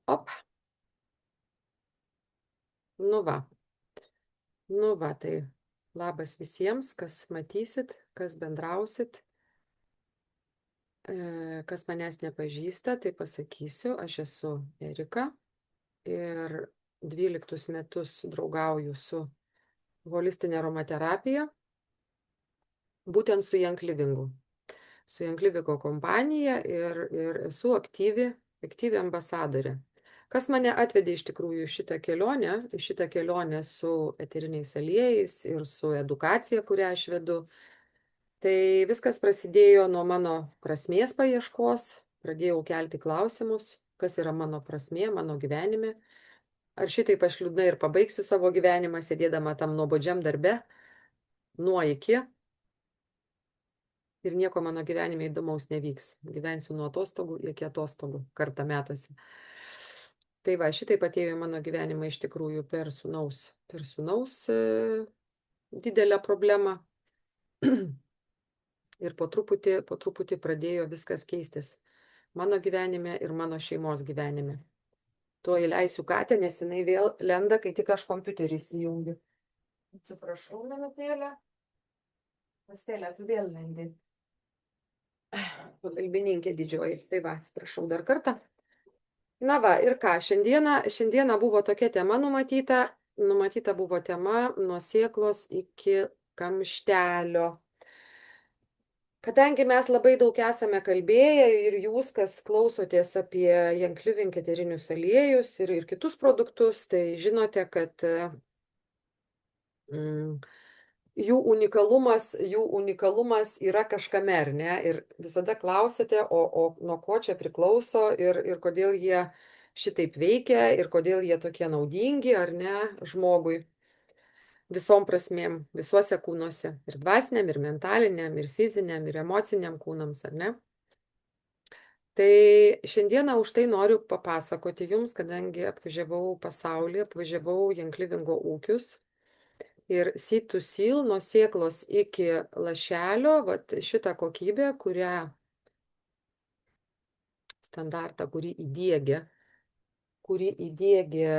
Op. Tai labas visiems, kas matysit, kas bendrausit, kas manęs nepažįsta, tai pasakysiu, aš esu Erika ir 12 metus draugauju su holistinė aromaterapija, būtent su Young Livingu. Su Young Livingo kompanija ir esu aktyvi ambasadorė. Kas mane atvedė iš tikrųjų šitą kelionę su eteriniais aliejais ir su edukacija, kurią aš vedu, tai viskas prasidėjo nuo mano prasmės paieškos, pradėjau kelti klausimus, kas yra mano prasmė, mano gyvenime. Ar šitaip aš liūdnai ir pabaigsiu savo gyvenimą, sėdėdama tam nuobodžiam darbe, nuo iki, ir nieko mano gyvenime įdomaus nevyks. Gyvensiu nuo atostogų iki atostogų kartą metuose. Tai va, šitaip atėjo į mano gyvenimą iš tikrųjų per sūnaus didelę problemą. Ir po truputį pradėjo viskas keistis mano gyvenime ir mano šeimos gyvenime. Tuo įleisiu katę, nes jinai vėl lenda, kai tik aš kompiuterį įsijungiu. Atsiprašau, minutėlę. Pastėlė, tu vėl lendi. Pagalbininkė didžioji. Tai va, atsiprašau dar kartą. Na va, ir ką, šiandieną buvo tokia tema numatyta buvo tema nuo sėklos iki kamštelio. Kadangi mes labai daug esame kalbėję ir jūs, kas klausotės apie Young Living eterinius aliejus ir kitus produktus, tai žinote, kad jų unikalumas yra kažkame, ar ne? Ir visada klausite, o nuo ko čia priklauso ir kodėl jie šitaip veikia ir kodėl jie tokie naudingi, ar ne, žmogui. Visom prasmėm, visuose kūnuose. Ir dvasiniam, ir mentaliniam, ir fiziniam, ir emociniam kūnams, ar ne? Tai šiandieną už tai noriu papasakoti jums, kadangi apvažiavau pasaulį, apvažiavau Young Livingo ūkius. Ir seed to seal, nuo sėklos iki lašelio, vat šitą kokybę, standartą, kurį įdiegė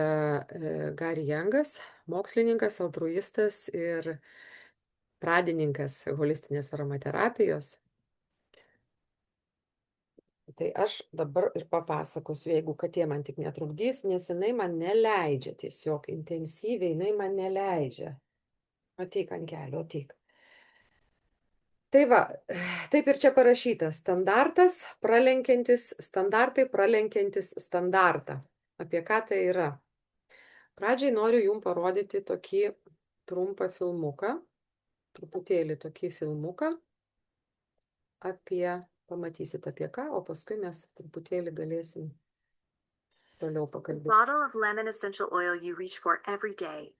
Gary Youngas, mokslininkas, altruistas ir pradininkas holistinės aromaterapijos. Tai aš dabar ir papasakosiu, jeigu katė man tik netrukdys, nes jinai man neleidžia, tiesiog intensyviai jinai man neleidžia. Ateik ant kelio, ateik. Tai va, taip ir čia parašyta, standartai pralenkiantis standartą. Apie ką tai yra? Pradžiai noriu jums parodyti tokį trumpą filmuką, truputėlį tokį filmuką, pamatysit apie ką, o paskui mes truputėlį galėsim toliau pakalbėti. Bottle of lemon essential oil you reach for every day.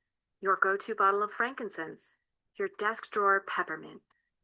Your go-to bottle of frankincense. Your desk drawer peppermint.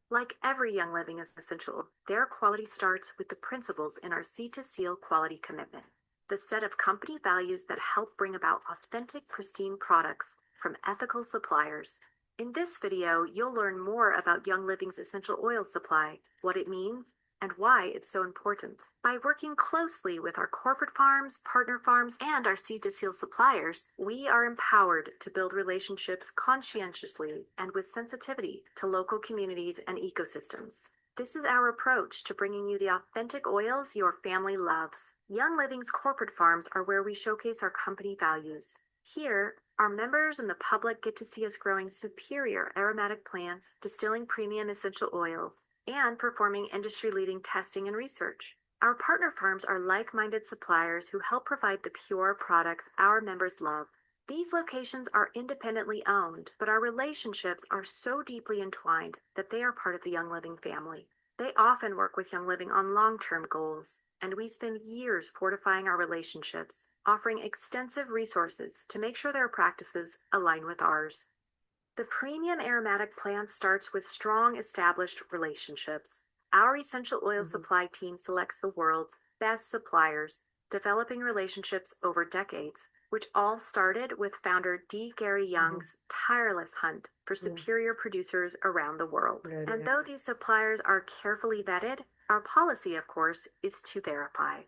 Like every Young Living essential, their quality starts with the principles in our Seed to Seal quality commitment. The set of company values that help bring about authentic, pristine products from ethical suppliers. In this video, you'll learn more about Young Living's essential oil supply, what it means, and why it's so important. By working closely with our corporate farms, partner farms, and our Seed to Seal suppliers, we are empowered to build relationships conscientiously and with sensitivity to local communities and ecosystems. This is our approach to bringing you the authentic oils your family loves. Young Living's corporate farms are where we showcase our company values. Here, our members and the public get to see us growing superior aromatic plants, distilling premium essential oils, and performing industry-leading testing and research. Our partner farms are like-minded suppliers who help provide the pure products our members love. These locations are independently owned, but our relationships are so deeply entwined that they are part of the Young Living family. They often work with Young Living on long-term goals, and we spend years fortifying our relationships, offering extensive resources to make sure their practices align with ours. The premium aromatic plant starts with strong established relationships. Our essential oil supply team selects the world's best suppliers, developing relationships over decades, which all started with founder D. Gary Young's tireless hunt for superior producers around the world. And though these suppliers are carefully vetted, our policy, of course, is to verify.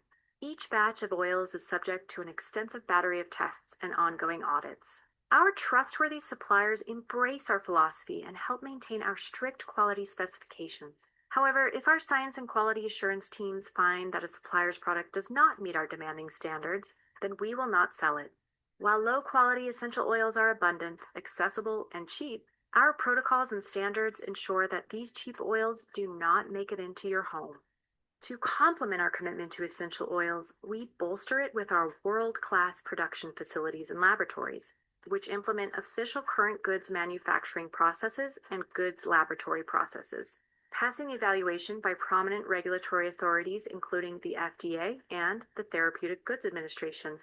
Each batch of oils is subject to an extensive battery of tests and ongoing audits. Our trustworthy suppliers embrace our philosophy and help maintain our strict quality specifications. However, if our science and quality assurance teams find that a supplier's product does not meet our demanding standards, then we will not sell it. While low-quality essential oils are abundant, accessible, and cheap, our protocols and standards ensure that these cheap oils do not make it into your home. To complement our commitment to essential oils, we bolster it with our world-class production facilities and laboratories, which implement official current goods manufacturing processes and goods laboratory processes, passing evaluation by prominent regulatory authorities including the FDA and the Therapeutic Goods Administration.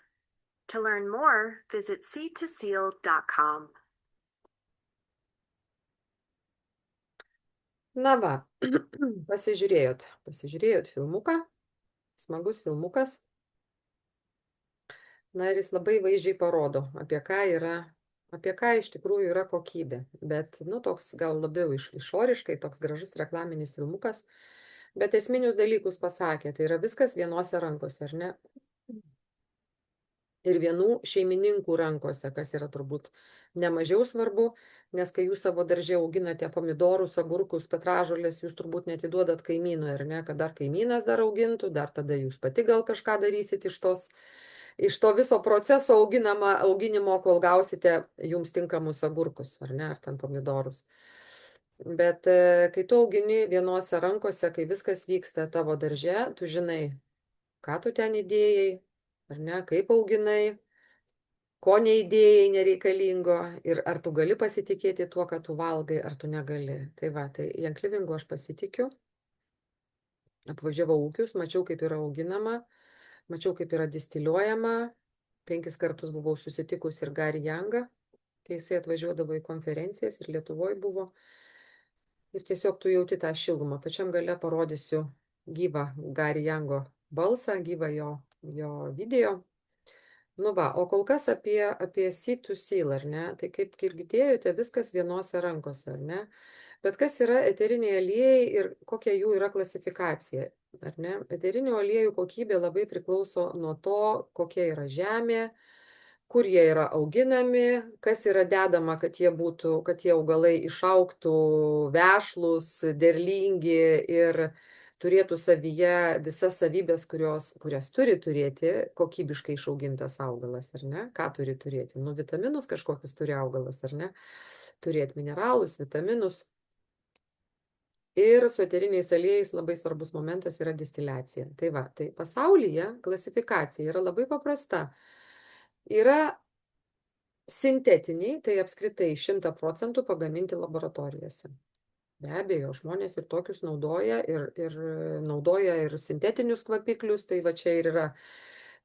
To learn more, visit seed2seal.com. Na va, pasižiūrėjot filmuką, smagus filmukas. Na ir jis labai vaizdžiai parodo, apie ką iš tikrųjų yra kokybė. Bet, toks gal labiau išoriškai, toks gražus reklaminis filmukas, bet esminius dalykus pasakė, tai yra viskas vienose rankose, ar ne? Ir vienų šeimininkų rankose, kas yra turbūt nemažiau svarbu, nes kai jūs savo darže auginate pomidorus, agurkus, petražolės, jūs turbūt netiduodat kaimynui, ar ne, kad dar kaimynas dar augintų, dar tada jūs pati gal kažką darysit iš to viso proceso auginimo, kol gausite jums tinkamus agurkus, ar ne, ar ten pomidorus. Bet kai tu augini vienose rankose, kai viskas vyksta tavo darže, tu žinai, ką tu ten įdėjai, ar ne, kaip auginai, ko neįdėjai nereikalingo ir ar tu gali pasitikėti tuo, ką tu valgai, ar tu negali. Tai va, tai Janklivingu aš pasitikiu. Apvažiavau ūkius, mačiau, kaip yra auginama, mačiau, kaip yra distiliuojama. 5 kartus buvau susitikus ir Gary Youngą, kai jisai atvažiuodavo į konferencijas ir Lietuvoje buvo. Ir tiesiog tu jauti tą šilumą. Pačiam gale parodysiu gyvą Gary Youngo balsą, gyvą jo video. Nu va, o kol kas apie Seed2Seal, ar ne? Tai kaip girdėjote, viskas vienose rankose, ar ne? Bet kas yra eteriniai aliejai ir kokia jų yra klasifikacija, ar ne? Eterinių aliejų kokybė labai priklauso nuo to, kokia yra žemė, kur jie yra auginami, kas yra dedama, kad tie augalai išaugtų vešlūs, derlingi ir turėtų savyje visas savybės, kurias turi turėti kokybiškai išaugintas augalas, ar ne? Ką turi turėti? Vitaminus kažkokius turi augalas, ar ne? Turėti mineralus, vitaminus. Ir su eteriniais aliejais labai svarbus momentas yra distiliacija. Tai va, tai pasaulyje klasifikacija yra labai paprasta. Yra sintetiniai, tai apskritai 100% pagaminti laboratorijose. Be abejo, žmonės ir tokius naudoja ir naudoja ir sintetinius kvapiklius, tai va čia ir yra.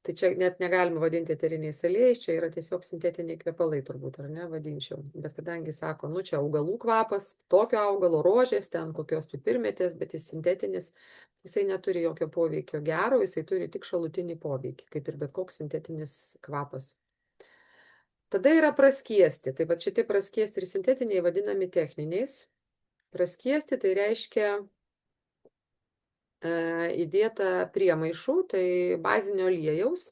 Tai čia net negalima vadinti eteriniais aliejais, čia yra tiesiog sintetiniai kvepalai turbūt, ar ne, vadinčiau. Bet kadangi sako, čia augalų kvapas, tokio augalo rožės, ten kokios pipirmėtės, bet jis sintetinis, jisai neturi jokio poveikio gero, jisai turi tik šalutinį poveikį, kaip ir bet koks sintetinis kvapas. Tada yra praskiesti, tai va šitie praskiesti ir sintetiniai vadinami techniniais. Praskiesti tai reiškia įdėta priemaišų, tai bazinio aliejaus.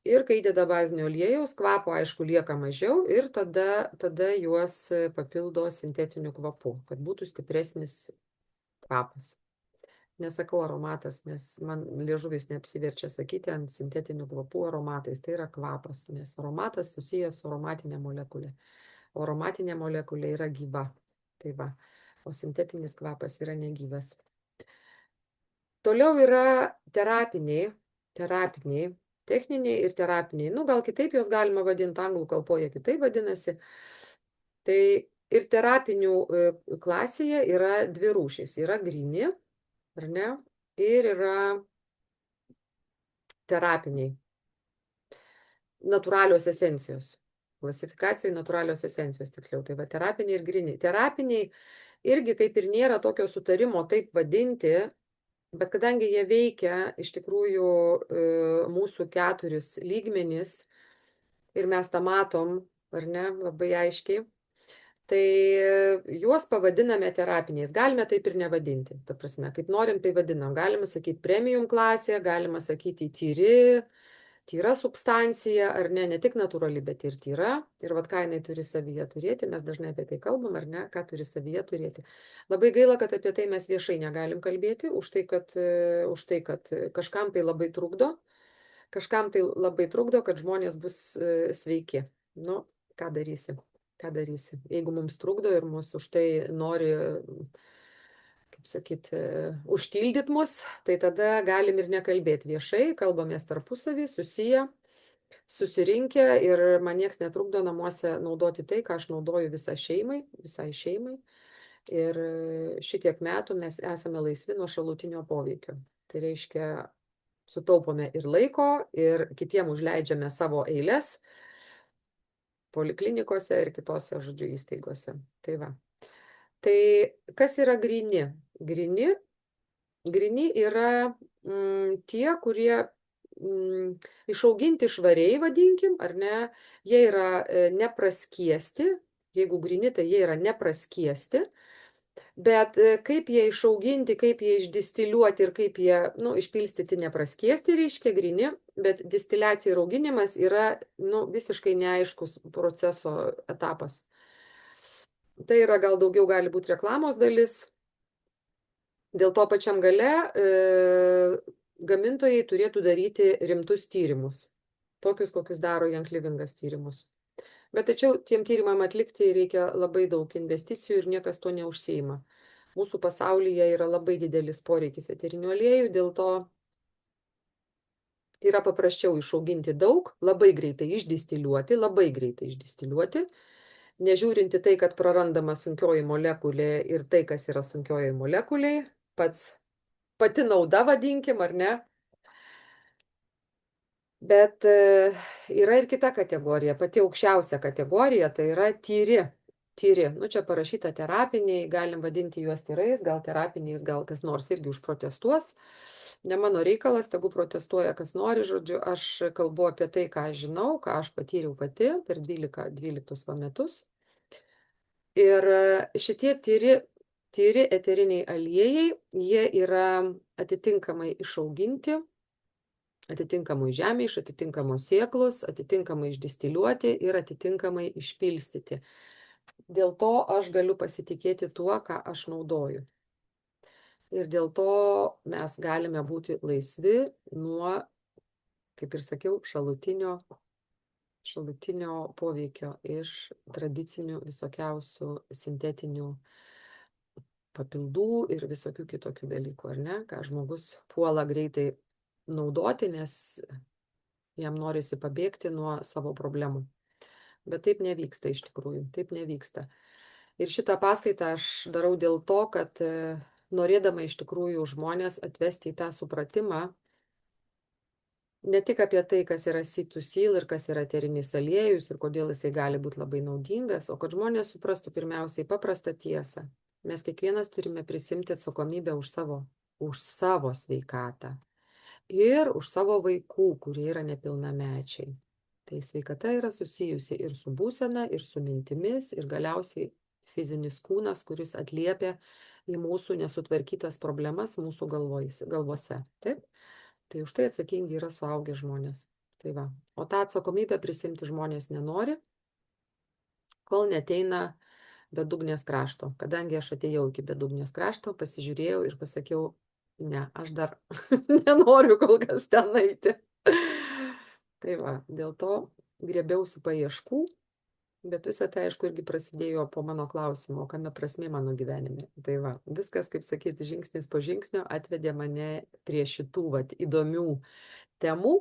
Ir kai įdeda bazinio aliejaus, kvapo aišku lieka mažiau ir tada juos papildo sintetiniu kvapu, kad būtų stipresnis kvapas. Nesakau aromatas, nes man liežuvis neapsiverčia sakyti ant sintetinių kvapų aromatais. Tai yra kvapas, nes aromatas susijęs su aromatinė molekulė. O aromatinė molekulė yra gyva. Tai va. O sintetinis kvapas yra negyvas. Toliau yra terapiniai, techniniai ir terapiniai. Gal kitaip jos galima vadinti, anglų kalboje kitaip vadinasi. Tai ir terapinių klasėje yra 2 rūšys. Yra gryni, ar ne? Ir yra terapiniai. Natūralios esencijos. Klasifikacijoje natūralios esencijos, tiksliau. Tai va, terapiniai ir gryni. Terapiniai irgi kaip ir nėra tokio sutarimo taip vadinti, bet kadangi jie veikia iš tikrųjų mūsų 4 lygmenis ir mes tą matom, ar ne, labai aiškiai, Tai juos pavadiname terapiniais. Galime taip ir nevadinti. Ta prasme, kaip norim, tai vadinam. Galima sakyti premium klasė, galima sakyti tyra substancija, ar ne, ne tik natūrali, bet ir tyra. Ir vad ką jinai turi savyje turėti, mes dažnai apie tai kalbam, ar ne, ką turi savyje turėti. Labai gaila, kad apie tai mes viešai negalim kalbėti, už tai, kad kažkam tai labai trukdo. Kažkam tai labai trukdo, kad žmonės bus sveiki. Nu, ką darysi? Ką darysi? Jeigu mums trukdo ir mus už tai nori, kaip sakyt, užtildyt mus, tai tada galim ir nekalbėti viešai, kalbamės tarpusavį, susirinkę ir man nieks netrukdo namuose naudoti tai, ką aš naudoju visai šeimai. Ir šitiek metų mes esame laisvi nuo šalutinio poveikio. Tai reiškia, sutaupome ir laiko, ir kitiem užleidžiame savo eiles poliklinikose ir kitose, žodžiu, įstaigose. Tai va. Tai kas yra gryni? Gryni yra tie, kurie išauginti švariai, vadinkim, ar ne, jie yra nepraskiesti, jeigu gryni, tai jie yra nepraskiesti, bet kaip jie išauginti, kaip jie išdistiliuoti ir kaip jie, nu, išpilstyti nepraskiesti, reiškia gryni, bet distiliacija ir auginimas yra, nu, visiškai neaiškus proceso etapas. Tai yra gal daugiau gali būti reklamos dalis. Dėl to pačiam gale gamintojai turėtų daryti rimtus tyrimus. Tokius, kokius daro Young Livingas tyrimus. Bet tačiau tiem tyrimam atlikti reikia labai daug investicijų ir niekas to neužsiima. Mūsų pasaulyje yra labai didelis poreikis eterinių aliejų, dėl to yra paprasčiau išauginti daug, labai greitai išdistiliuoti, nežiūrinti tai, kad prarandama sunkioji molekulė ir tai, kas yra sunkioji molekulė, pati nauda, vadinkim, ar ne? Bet yra ir kita kategorija, pati aukščiausia kategorija, tai yra tyri. Nu, čia parašyta terapiniai, galim vadinti juos tyrais, gal terapiniais, gal kas nors irgi užprotestuos. Ne mano reikalas, tegu protestuoja kas nori, žodžiu, aš kalbu apie tai, ką aš žinau, ką aš patyriau pati per 12 metus. Ir šitie tyri eteriniai aliejai, jie yra atitinkamai išauginti, atitinkamai žemė, iš atitinkamos sėklos, atitinkamai išdistiliuoti ir atitinkamai išpilstyti. Dėl to aš galiu pasitikėti tuo, ką aš naudoju. Ir dėl to mes galime būti laisvi nuo, kaip ir sakiau, šalutinio poveikio iš tradicinių visokiausių sintetinių papildų ir visokių kitokių dalykų, ar ne? Ką žmogus puola greitai naudoti, nes jam norisi pabėgti nuo savo problemų. Bet taip nevyksta iš tikrųjų, taip nevyksta. Ir šitą paskaitą aš darau dėl to, kad norėdama iš tikrųjų žmonės atvesti į tą supratimą, ne tik apie tai, kas yra C2C ir kas yra eterinis aliejus ir kodėl jisai gali būti labai naudingas, o kad žmonės suprastų pirmiausiai paprastą tiesą. Mes kiekvienas turime prisimti atsakomybę už savo sveikatą ir už savo vaikų, kurie yra nepilnamečiai. Tai sveikata yra susijusi ir su būsena, ir su mintimis, ir galiausiai fizinis kūnas, kuris atliepia į mūsų nesutvarkytas problemas mūsų galvose. Taip? Tai už tai atsakingi yra suaugę žmonės. Tai va. O tą atsakomybę prisimti žmonės nenori, kol neteina bedugnės krašto. Kadangi aš atėjau iki bedugnės krašto, pasižiūrėjau ir pasakiau, ne, aš dar nenoriu kol kas ten eiti. Tai va, dėl to griebiausi paieškų, bet visą tai, aišku, irgi prasidėjo po mano klausimo, kame prasmė mano gyvenime. Tai va, viskas, kaip sakyti, žingsnis po žingsnio atvedė mane prie šitų įdomių temų,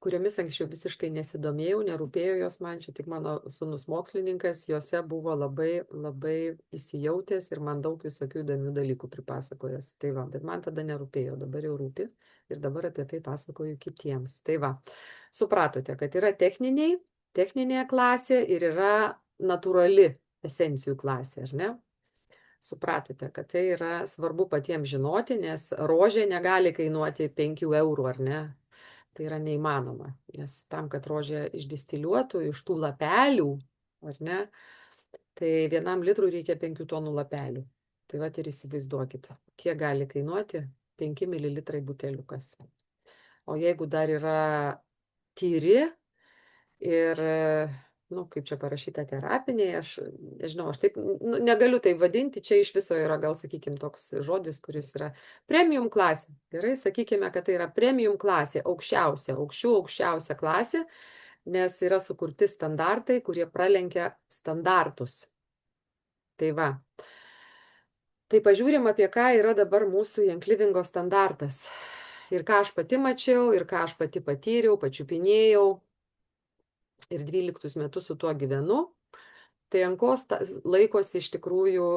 kuriomis anksčiau visiškai nesidomėjau, nerūpėjo jos man, čia tik mano sūnus mokslininkas, jose buvo labai, labai įsijautęs ir man daug visokių įdomių dalykų pripasakojęs. Tai va, bet man tada nerūpėjo, dabar jau rūpi ir dabar apie tai pasakoju kitiems. Tai va, supratote, kad yra techninė klasė ir yra natūrali esencijų klasė, ar ne? Supratote, kad tai yra svarbu patiems žinoti, nes rožė negali kainuoti 5 eurų, ar ne? Tai yra neįmanoma, nes tam, kad rožė išdistiliuotų iš tų lapelių, ar ne, Tai 1 litrui reikia 5 tonų lapelių. Tai vat ir įsivaizduokit, kiek gali kainuoti 5 mililitrai buteliukas. O jeigu dar yra tyri ir, nu, kaip čia parašyta, terapiniai, aš nežinau, aš taip negaliu tai vadinti, čia iš viso yra gal, sakykime, toks žodis, kuris yra premium klasė. Gerai, sakykime, kad tai yra premium klasė, aukščiausia klasė, nes yra sukurti standartai, kurie pralenkia standartus. Tai va. Tai pažiūrim, apie ką yra dabar mūsų janklivingo standartas. Ir ką aš pati mačiau, ir ką aš pati patyriau, pačiupinėjau. Ir 12 metus su tuo gyvenu. Tai ant ko laikosi iš tikrųjų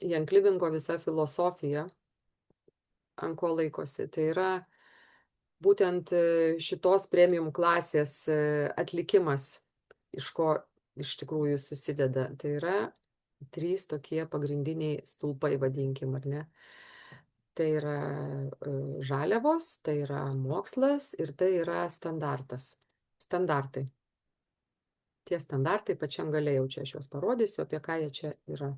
janklivingo visa filosofija. Ant ko laikosi. Tai yra būtent šitos premium klasės atlikimas, iš ko iš tikrųjų susideda. Tai yra 3 tokie pagrindiniai stulpai, vadinkim, ar ne? Tai yra žaliavos, tai yra mokslas ir tai yra standartai. Tie standartai pačiam gale jau čia aš juos parodysiu, apie ką jie čia yra.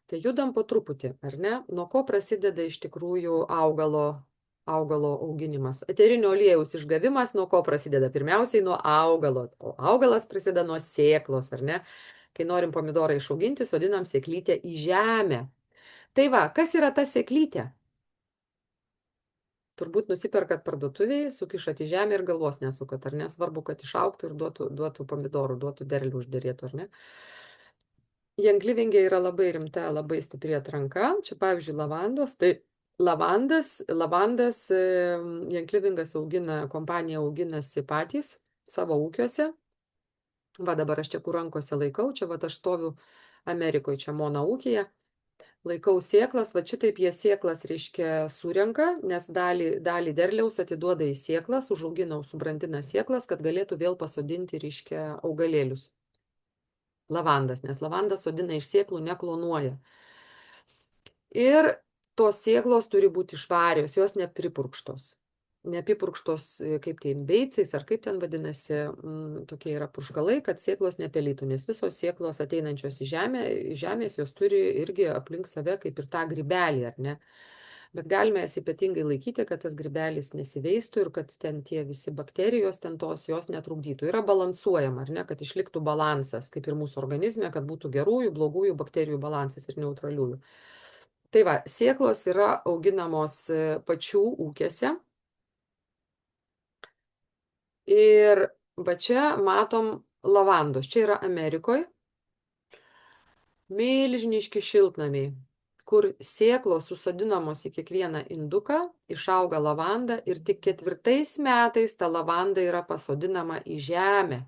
Tai judam po truputį, ar ne? Nuo ko prasideda iš tikrųjų augalo auginimas. Eterinio aliejaus išgavimas nuo ko prasideda? Pirmiausiai nuo augalo. O augalas prasideda nuo sėklos, ar ne? Kai norim pomidorą išauginti, sodinam sėklytę į žemę. Tai va, kas yra ta sėklytė? Turbūt nusiperkat parduotuvėje, sukišat į žemę ir galvos nesukat, ar ne? Svarbu, kad išaugtų ir duotų pomidorų, duotų derlių užderėtų, ar ne? Janklivinge yra labai rimta, labai stipri atranka. Čia, pavyzdžiui, lavandos. Tai lavandas janklivingas kompanija auginasi patys savo ūkiuose. Va dabar aš čia kur rankose laikau, čia va aš stoviu Amerikoje, čia Mona ūkyje. Laikau sėklas, va šitaip jie sėklas, reiškia, surenka, nes dalį derliaus atiduoda į sėklas, užauginau, subrandina sėklas, kad galėtų vėl pasodinti, reiškia, augalėlius. Lavandas, nes lavandas sodina iš sėklų, neklonuoja. Ir tos sėklos turi būti švarios, jos nepripurkštos. Neapipurkštos, kaip tai, beicais, ar kaip ten vadinasi, tokie yra purškalai, kad sėklos nepelytų, nes visos sėklos ateinančios į žemės, jos turi irgi aplink save kaip ir tą grybelį, ar ne? Bet galime jas ypatingai laikyti, kad tas grybelis nesiveistų ir kad ten tie visi bakterijos, ten tos jos netrukdytų. Yra balansuojama, ar ne, kad išliktų balansas, kaip ir mūsų organizme, kad būtų gerųjų, blogųjų bakterijų balansas ir neutraliųjų. Tai va, sėklos yra auginamos pačių ūkiuose. Ir va čia matom lavandos. Čia yra Amerikoje. Milžiniški šiltnamiai, kur sėklos susodinamos į kiekvieną induką, išauga lavanda ir tik 4 metais ta lavanda yra pasodinama į žemę.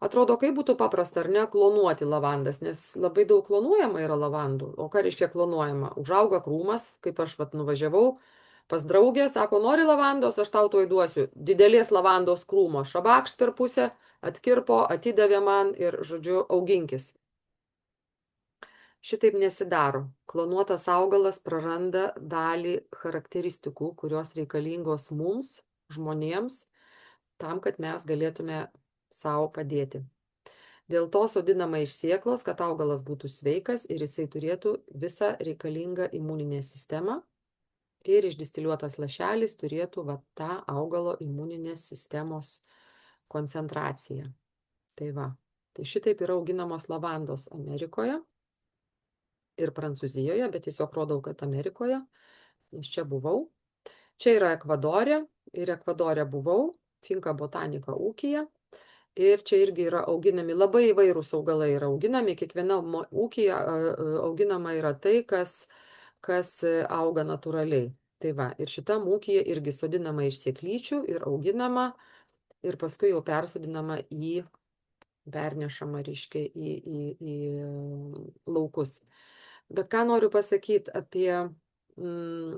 Atrodo, kaip būtų paprasta, ar ne, klonuoti lavandas, nes labai daug klonuojama yra lavandų. O ką reiškia klonuojama? Užauga krūmas, kaip aš nuvažiavau pas draugę, sako, nori lavandos, aš tau tuoj duosiu. Didelės lavandos krūmo, šabakšt per pusę, atkirpo, atidavė man ir, žodžiu, auginkis. Šitaip nesidaro. Klonuotas augalas praranda dalį charakteristikų, kurios reikalingos mums, žmonėms, tam, kad mes galėtume savo padėti. Dėl to sodinama iš sėklos, kad augalas būtų sveikas ir jisai turėtų visą reikalingą imuninę sistemą ir išdistiliuotas lašelis turėtų tą augalo imuninės sistemos koncentraciją. Tai va, tai šitaip yra auginamos lavandos Amerikoje ir Prancūzijoje, bet tiesiog rodau, kad Amerikoje, nes čia buvau. Čia yra Ekvadorė ir Ekvadorė buvau, Finka botanika ūkyje. Ir čia irgi yra auginami labai įvairūs augalai, yra auginami, kiekviena ūkyje auginama yra tai, kas auga natūraliai. Tai va, ir šitam ūkyje irgi sodinama iš sėklyčių ir auginama ir paskui jau persodinama pernešama, reiškia, į laukus. Bet ką noriu pasakyti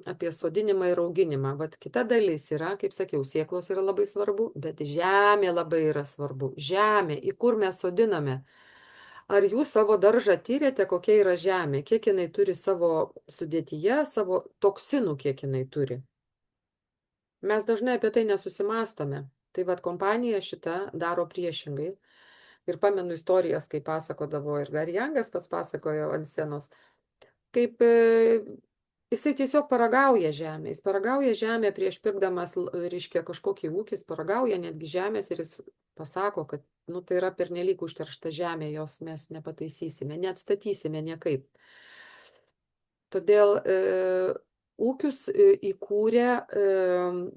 apie sodinimą ir auginimą. Vat kita dalis yra, kaip sakiau, sėklos yra labai svarbu, bet žemė labai yra svarbu. Žemė, į kur mes sodiname. Ar jūs savo daržą tyrėte, kokia yra žemė, kiek jinai turi savo sudėtyje, savo toksinų, kiek jinai turi. Mes dažnai apie tai nesusimastome. Tai vat kompanija šita daro priešingai. Ir pamenu istorijas, kai pasakodavo ir Gary Youngas pats pasakojo ant scenos, kaip jisai tiesiog paragauja žemę. Jis paragauja žemę prieš pirkdamas, reiškia, kažkokį ūkį, jis paragauja netgi žemės ir jis pasako, kad nu, tai yra pernelyg užteršta žemė, jos mes nepataisysime, neatstatysime niekaip. Todėl ūkius įkūrė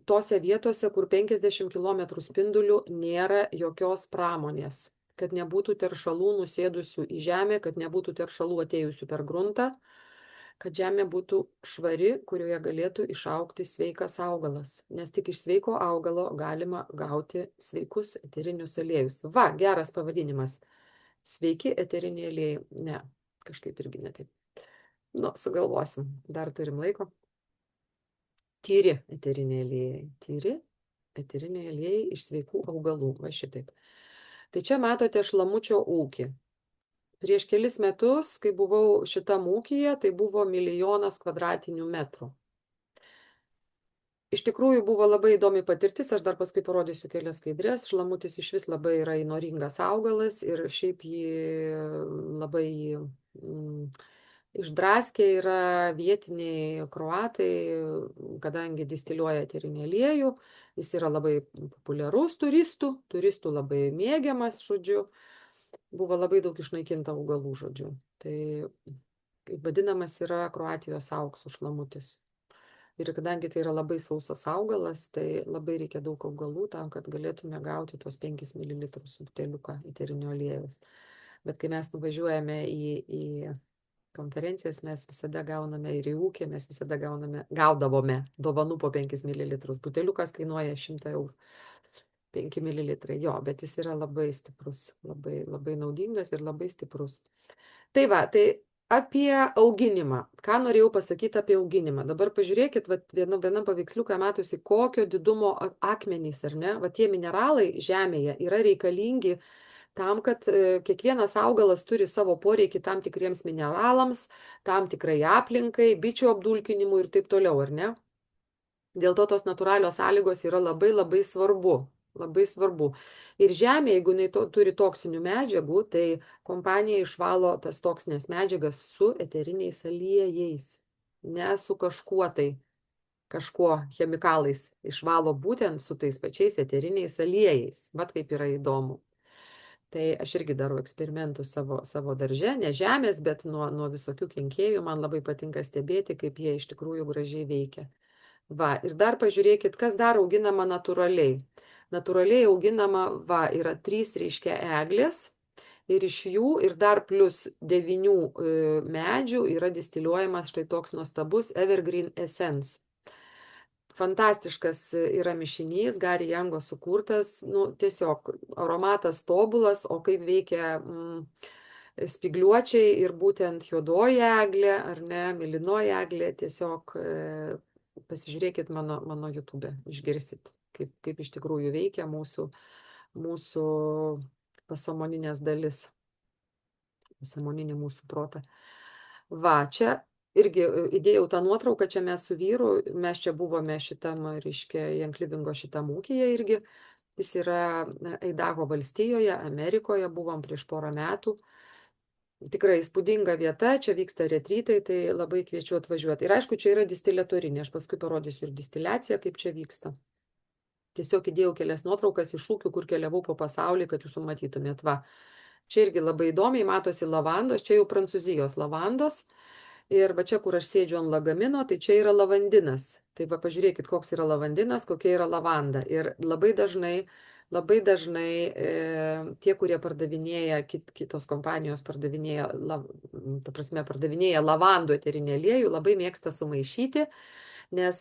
tose vietose, kur 50 km spindulių nėra jokios pramonės, kad nebūtų teršalų nusėdusių į žemę, kad nebūtų teršalų atėjusių per gruntą, kad žemė būtų švari, kurioje galėtų išaugti sveikas augalas. Nes tik iš sveiko augalo galima gauti sveikus eterinius aliejus. Va, geras pavadinimas. Sveiki eteriniai aliejai. Ne, kažkaip irgi ne taip. Nu, sugalvosim. Dar turim laiko. Tyri eteriniai aliejai. Tyri eteriniai aliejai iš sveikų augalų. Va šitaip. Tai čia matote šlamučio ūkį. Prieš kelis metus, kai buvau šitam ūkyje, tai buvo 1 000 000 kvadratinių metrų. Iš tikrųjų buvo labai įdomi patirtis, aš dar paskui parodysiu kelias skaidrės. Šlamutis iš vis labai yra įnoringas augalas ir šiaip jį labai išdraskė yra vietiniai kroatai, kadangi distiliuoja eterinį aliejų, jis yra labai populiarus turistų labai mėgiamas, žodžiu, buvo labai daug išnaikinta augalų, žodžiu. Tai, kaip vadinamas, yra Kroatijos auksų šlamutis. Ir kadangi tai yra labai sausas augalas, tai labai reikia daug augalų tam, kad galėtume gauti tuos 5 ml buteliuką eterinio aliejaus. Bet kai mes nuvažiuojame į konferencijas, mes visada gauname ir į ūkį, mes visada gaudavome dovanų po 5 ml. Buteliukas kainuoja 100 eurų. 5 ml. Jo, bet jis yra labai stiprus, labai, labai naudingas ir labai stiprus. Tai va, tai apie auginimą. Ką norėjau pasakyti apie auginimą? Dabar pažiūrėkit, vienam paveiksliuką matosi, kokio didumo akmenys, ar ne? Va tie mineralai žemėje yra reikalingi tam, kad kiekvienas augalas turi savo poreikį tam tikriems mineralams, tam tikrai aplinkai, bičių apdulkinimui ir taip toliau, ar ne? Dėl to tos natūralios sąlygos yra labai labai svarbu. Labai svarbu. Ir žemė, jeigu jinai turi toksinių medžiagų, tai kompanija išvalo tas toksinės medžiagas su eteriniais aliejais, ne su kažkuo chemikalais. Išvalo būtent su tais pačiais eteriniais aliejais. Vat kaip yra įdomu. Tai aš irgi darau eksperimentus savo darže, ne žemės, bet nuo visokių kenkėjų. Man labai patinka stebėti, kaip jie iš tikrųjų gražiai veikia. Va, ir dar pažiūrėkit, kas dar auginama natūraliai. Natūraliai auginama, va, yra 3, reiškia, eglės ir iš jų ir dar plus 9 medžių yra distiliuojamas štai toks nuostabus Evergreen Essence. Fantastiškas yra mišinys, Gary Youngo sukurtas, nu, tiesiog aromatas tobulas, o kaip veikia spygliuočiai ir būtent juodoji eglė, ar ne, mėlynoji eglė, tiesiog pasižiūrėkit mano YouTube, išgirsit, kaip iš tikrųjų veikia mūsų pasąmoninės dalis, pasąmoninį mūsų protą. Va, čia irgi įdėjau tą nuotrauką, čia mes su vyru, mes čia buvome šitam, reiškia, Janklivingo šitam ūkyje irgi, jis yra Aidaho valstijoje, Amerikoje, buvom prieš porą metų. Tikrai įspūdinga vieta, čia vyksta retrytai, tai labai kviečiu atvažiuoti. Ir aišku, čia yra distiliatorinė, aš paskui parodysiu ir distiliaciją, kaip čia vyksta. Tiesiog įdėjau kelias nuotraukas iš ūkių, kur keliavau po pasaulį, kad jūs matytumėt. Va, čia irgi labai įdomiai matosi lavandos, čia jau Prancūzijos lavandos. Ir va čia, kur aš sėdžiu ant lagamino, tai čia yra lavandinas. Tai va pažiūrėkit, koks yra lavandinas, kokia yra lavanda. Ir labai dažnai tie, kurie pardavinėja, kitos kompanijos pardavinėja, pardavinėja lavandų eterinį aliejų, labai mėgsta sumaišyti, nes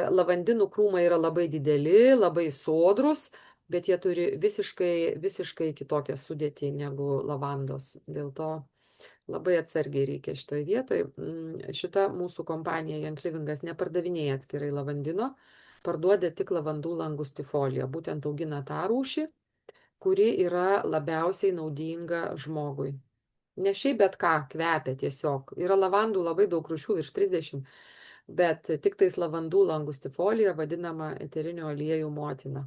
lavandinų krūmai yra labai dideli, labai sodrus, bet jie turi visiškai kitokią sudėtį negu lavandos. Dėl to labai atsargiai reikia šitoje vietoje. Šita mūsų kompanija Janklivingas nepardavinėja atskirai lavandino, parduoda tik lavandų langustifoliją. Būtent augina tą rūšį, kuri yra labiausiai naudinga žmogui. Ne šiaip bet ką kvepia tiesiog. Yra lavandų labai daug rūšių, virš 30, bet tik tais lavandų langustifolija vadinama eterinio aliejų motina.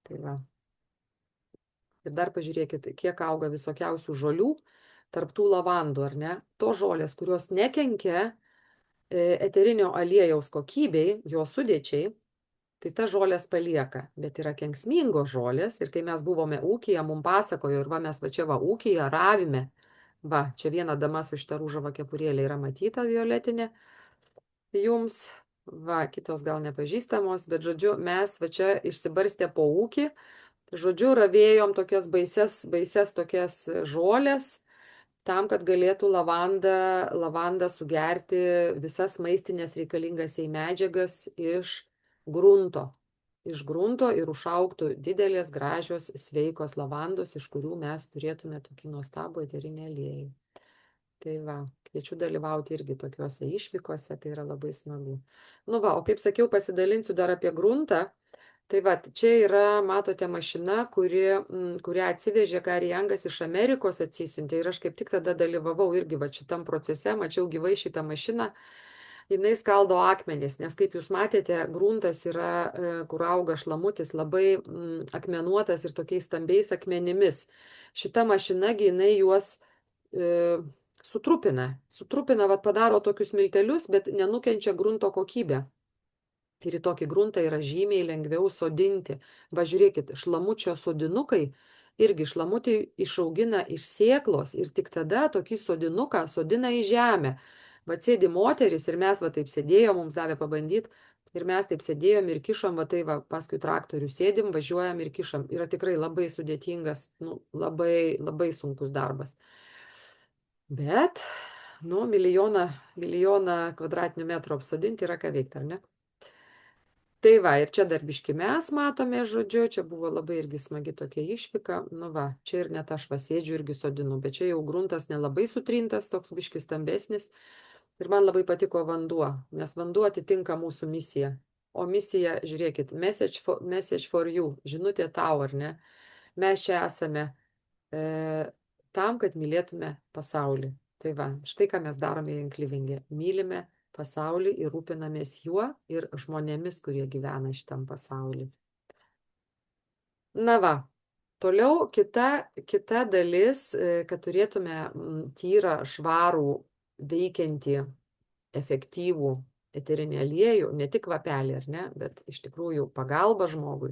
Tai va. Ir dar pažiūrėkit, kiek auga visokiausių žolių tarptų lavandų, ar ne? To žolės, kurios nekenkia eterinio aliejaus kokybei, jo sudėčiai, tai ta žolės palieka, bet yra kenksmingos žolės. Ir kai mes buvome ūkyje, mums pasakojo, ir va mes va čia va ūkyje ravime. Va, čia viena dama su šita rūžava kepurėlė yra matyta violetinė jums. Va, kitos gal nepažįstamos, bet žodžiu, mes va čia išsibarstę po ūkį, žodžiu, ravėjom tokias baises tokias žolės, tam, kad galėtų lavanda sugerti visas maistinės reikalingas jai medžiagas iš grunto. Iš grunto ir užaugtų didelės, gražios, sveikos lavandos, iš kurių mes turėtume tokį nuostabų eterinį aliejų. Tai va, kviečiu dalyvauti irgi tokiuose išvykose, tai yra labai smagu. Nu va, o kaip sakiau, pasidalinsiu dar apie gruntą. Tai va, čia yra, matote, mašina, kurią atsivežė Gary Youngas iš Amerikos atsisiuntė. Ir aš kaip tik tada dalyvavau irgi va šitam procese, mačiau gyvai šitą mašiną. Jinai skaldo akmenis, nes kaip jūs matėte, gruntas yra, kur auga šlamutis, labai akmenuotas ir tokiais stambiais akmenimis. Šita mašinagi jinai juos sutrupina, vat padaro tokius miltelius, bet nenukenčia grunto kokybę. Ir į tokį gruntą yra žymiai lengviau sodinti. Va žiūrėkit, šlamučio sodinukai irgi šlamutį išaugina iš sėklos ir tik tada tokį sodinuką sodina į žemę. Va sėdi moteris ir mes va taip sėdėjom, mums davė pabandyti. Ir mes taip sėdėjom ir kišom, va tai va paskui traktorių sėdim, važiuojam ir kišam. Yra tikrai labai sudėtingas, nu, labai, labai sunkus darbas. Bet, nu, milijoną kvadratinių metrų apsodinti yra ką veikti, ar ne? Tai va, ir čia dar biški mes matome, žodžiu, čia buvo labai irgi smagi tokia išvyka. Nu va, čia ir net aš vasėdžiu irgi sodinu, bet čia jau gruntas nelabai sutrintas, toks biški stambesnis. Ir man labai patiko vanduo, nes vanduo atitinka mūsų misiją. O misija, žiūrėkit, message for you, žinutė tau, ar ne? Mes čia esame tam, kad mylėtume pasaulį. Tai va, štai ką mes darome Inklivinge. Mylime pasaulį ir rūpinamės juo ir žmonėmis, kurie gyvena šitam pasauliu. Na va, toliau kita dalis, kad turėtume tyrą, švarų, veikiantį, efektyvų eterinį aliejų, ne tik kvapelį, ar ne, bet iš tikrųjų pagalba žmogui,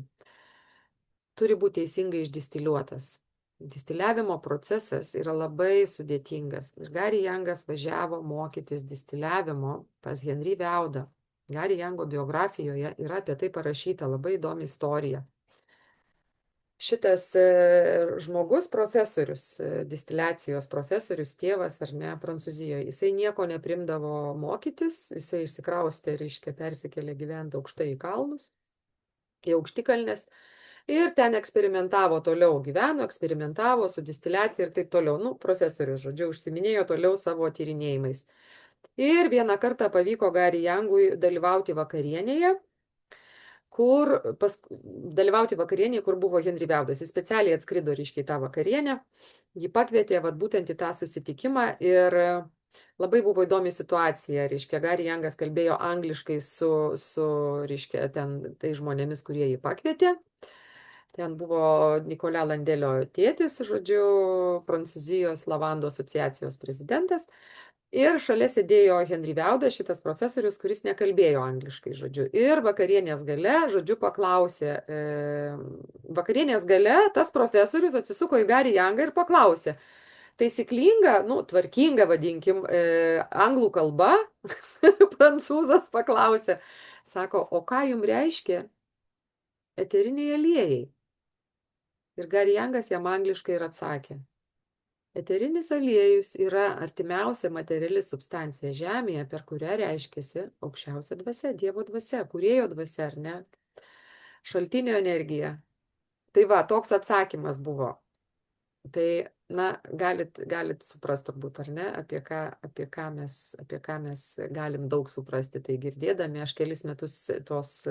turi būti teisingai išdistiliuotas. Distiliavimo procesas yra labai sudėtingas. Ir Gary Youngas važiavo mokytis distiliavimo pas Henry Vaudą. Gary Youngo biografijoje yra apie tai parašyta labai įdomi istorija. Šitas žmogus, profesorius, distiliacijos profesorius, tėvas ar ne, Prancūzijoje, jisai nieko neprimdavo mokytis, jisai išsikraustė, reiškia, persikėlė gyventi aukštai į kalnus, į aukštikalnes. Ir ten eksperimentavo toliau, gyveno, eksperimentavo su distiliacija ir taip toliau. Nu, profesorius, žodžiu, užsiminėjo toliau savo tyrinėjimais. Ir vieną kartą pavyko Gary Youngui dalyvauti vakarienėje, kur buvo Henry Vaudas. Jis specialiai atskrido, reiškia, į tą vakarienę. Jį pakvietė vat, būtent į tą susitikimą ir labai buvo įdomi situacija. Reiškia, Gary Youngas kalbėjo angliškai su reiškia, ten tai žmonėmis, kurie jį pakvietė. Ten buvo Nikolė Landelio tėtis, žodžiu, Prancūzijos lavandų asociacijos prezidentas. Ir šalia sėdėjo Henry Vaudas, šitas profesorius, kuris nekalbėjo angliškai, žodžiu. Ir vakarienės gale, žodžiu, paklausė, vakarienės gale tas profesorius atsisuko į Gary Youngą ir paklausė. Taisyklinga, nu, tvarkinga, vadinkim, anglų kalba, prancūzas paklausė. Sako, o ką jums reiškia eteriniai aliejai? Ir Gary Youngas jam angliškai ir atsakė. Eterinis aliejus yra artimiausia materiali substancija žemėje, per kurią reiškiasi aukščiausia dvasia, Dievo dvasia, kūrėjo dvasia, ar ne? Šaltinio energija. Tai va, toks atsakymas buvo. Tai, na, galit suprasti turbūt, ar ne, apie ką mes galim daug suprasti. Tai girdėdami, aš kelis metus tos